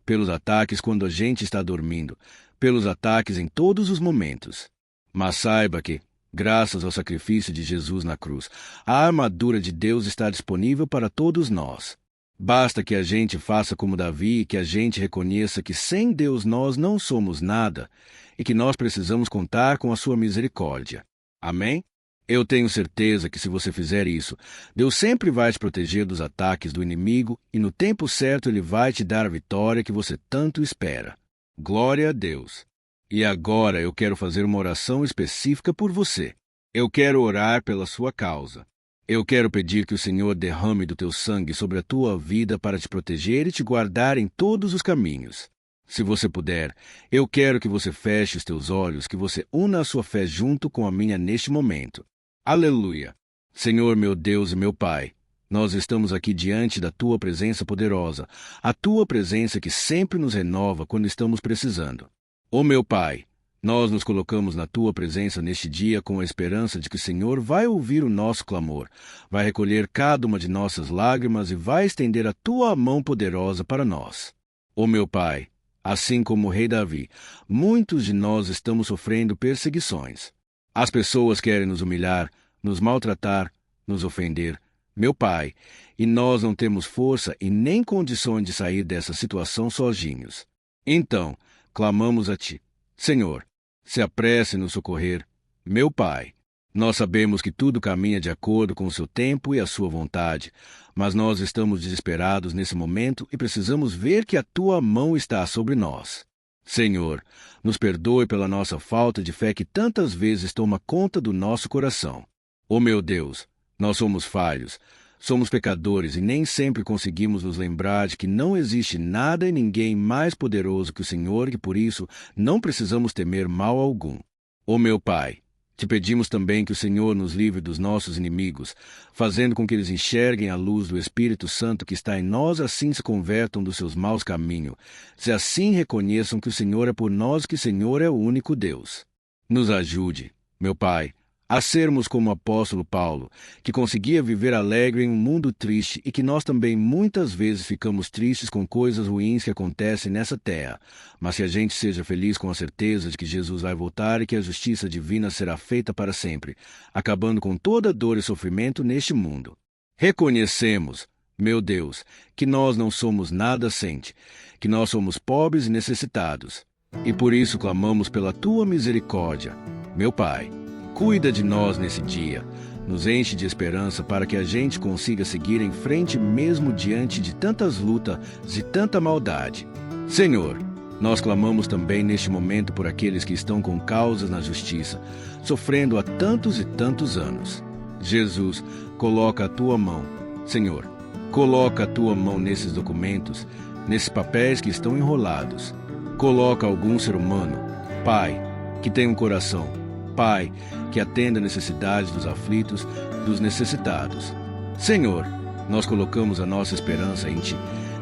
pelos ataques quando a gente está dormindo, pelos ataques em todos os momentos. Mas saiba que, graças ao sacrifício de Jesus na cruz, a armadura de Deus está disponível para todos nós. Basta que a gente faça como Davi e que a gente reconheça que sem Deus nós não somos nada e que nós precisamos contar com a sua misericórdia. Amém? Eu tenho certeza que se você fizer isso, Deus sempre vai te proteger dos ataques do inimigo e no tempo certo Ele vai te dar a vitória que você tanto espera. Glória a Deus! E agora eu quero fazer uma oração específica por você. Eu quero orar pela sua causa. Eu quero pedir que o Senhor derrame do teu sangue sobre a tua vida para te proteger e te guardar em todos os caminhos. Se você puder, eu quero que você feche os teus olhos, que você una a sua fé junto com a minha neste momento. Aleluia! Senhor, meu Deus e meu Pai, nós estamos aqui diante da Tua presença poderosa, a Tua presença que sempre nos renova quando estamos precisando. Ó meu Pai, nós nos colocamos na Tua presença neste dia com a esperança de que o Senhor vai ouvir o nosso clamor, vai recolher cada uma de nossas lágrimas e vai estender a Tua mão poderosa para nós. Ó meu Pai, assim como o rei Davi, muitos de nós estamos sofrendo perseguições. As pessoas querem nos humilhar, nos maltratar, nos ofender, meu Pai, e nós não temos força e nem condições de sair dessa situação sozinhos. Então, clamamos a Ti. Senhor, se apresse em nos socorrer. Meu Pai, nós sabemos que tudo caminha de acordo com o Seu tempo e a Sua vontade, mas nós estamos desesperados nesse momento e precisamos ver que a Tua mão está sobre nós. Senhor, nos perdoe pela nossa falta de fé que tantas vezes toma conta do nosso coração. Ó meu Deus, nós somos falhos, somos pecadores e nem sempre conseguimos nos lembrar de que não existe nada e ninguém mais poderoso que o Senhor e que por isso não precisamos temer mal algum. Ó meu Pai, Te pedimos também que o Senhor nos livre dos nossos inimigos, fazendo com que eles enxerguem a luz do Espírito Santo que está em nós, assim se convertam dos seus maus caminhos, se assim reconheçam que o Senhor é por nós, que o Senhor é o único Deus. Nos ajude, meu Pai, a sermos como o apóstolo Paulo, que conseguia viver alegre em um mundo triste e que nós também muitas vezes ficamos tristes com coisas ruins que acontecem nessa terra, mas que a gente seja feliz com a certeza de que Jesus vai voltar e que a justiça divina será feita para sempre, acabando com toda dor e sofrimento neste mundo. Reconhecemos, meu Deus, que nós não somos nada sem Ti, que nós somos pobres e necessitados, e por isso clamamos pela Tua misericórdia, meu Pai. Cuida de nós nesse dia, nos enche de esperança para que a gente consiga seguir em frente mesmo diante de tantas lutas e tanta maldade. Senhor, nós clamamos também neste momento por aqueles que estão com causas na justiça, sofrendo há tantos e tantos anos. Jesus, coloca a Tua mão. Senhor, coloca a Tua mão nesses documentos, nesses papéis que estão enrolados. Coloca algum ser humano, Pai, que tem um coração, Pai, que atenda a necessidade dos aflitos, dos necessitados. Senhor, nós colocamos a nossa esperança em Ti,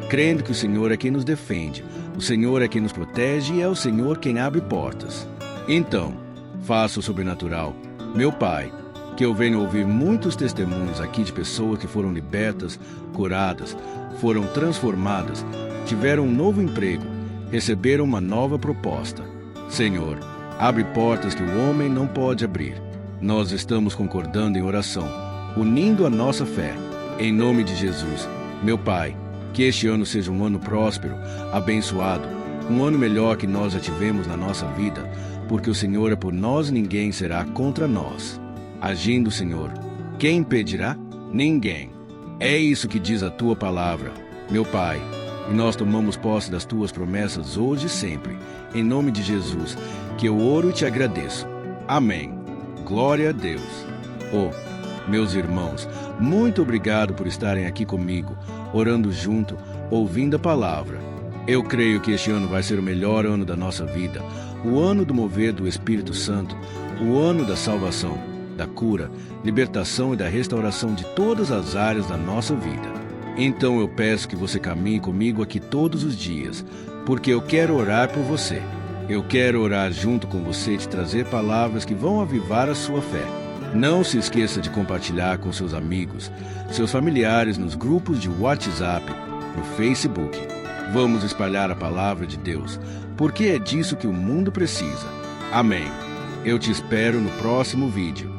crendo que o Senhor é quem nos defende, o Senhor é quem nos protege e é o Senhor quem abre portas. Então, faça o sobrenatural. Meu Pai, que eu venha ouvir muitos testemunhos aqui de pessoas que foram libertas, curadas, foram transformadas, tiveram um novo emprego, receberam uma nova proposta. Senhor, abre portas que o homem não pode abrir. Nós estamos concordando em oração, unindo a nossa fé. Em nome de Jesus, meu Pai, que este ano seja um ano próspero, abençoado, um ano melhor que nós já tivemos na nossa vida, porque o Senhor é por nós e ninguém será contra nós. Agindo, Senhor, quem impedirá? Ninguém. É isso que diz a Tua palavra, meu Pai, e nós tomamos posse das Tuas promessas hoje e sempre. Em nome de Jesus, que eu oro e Te agradeço. Amém. Glória a Deus. Meus irmãos, muito obrigado por estarem aqui comigo, orando junto, ouvindo a palavra. Eu creio que este ano vai ser o melhor ano da nossa vida, o ano do mover do Espírito Santo, o ano da salvação, da cura, libertação e da restauração de todas as áreas da nossa vida. Então eu peço que você caminhe comigo aqui todos os dias, porque eu quero orar por você. Eu quero orar junto com você e te trazer palavras que vão avivar a sua fé. Não se esqueça de compartilhar com seus amigos, seus familiares nos grupos de WhatsApp, no Facebook. Vamos espalhar a palavra de Deus, porque é disso que o mundo precisa. Amém. Eu te espero no próximo vídeo.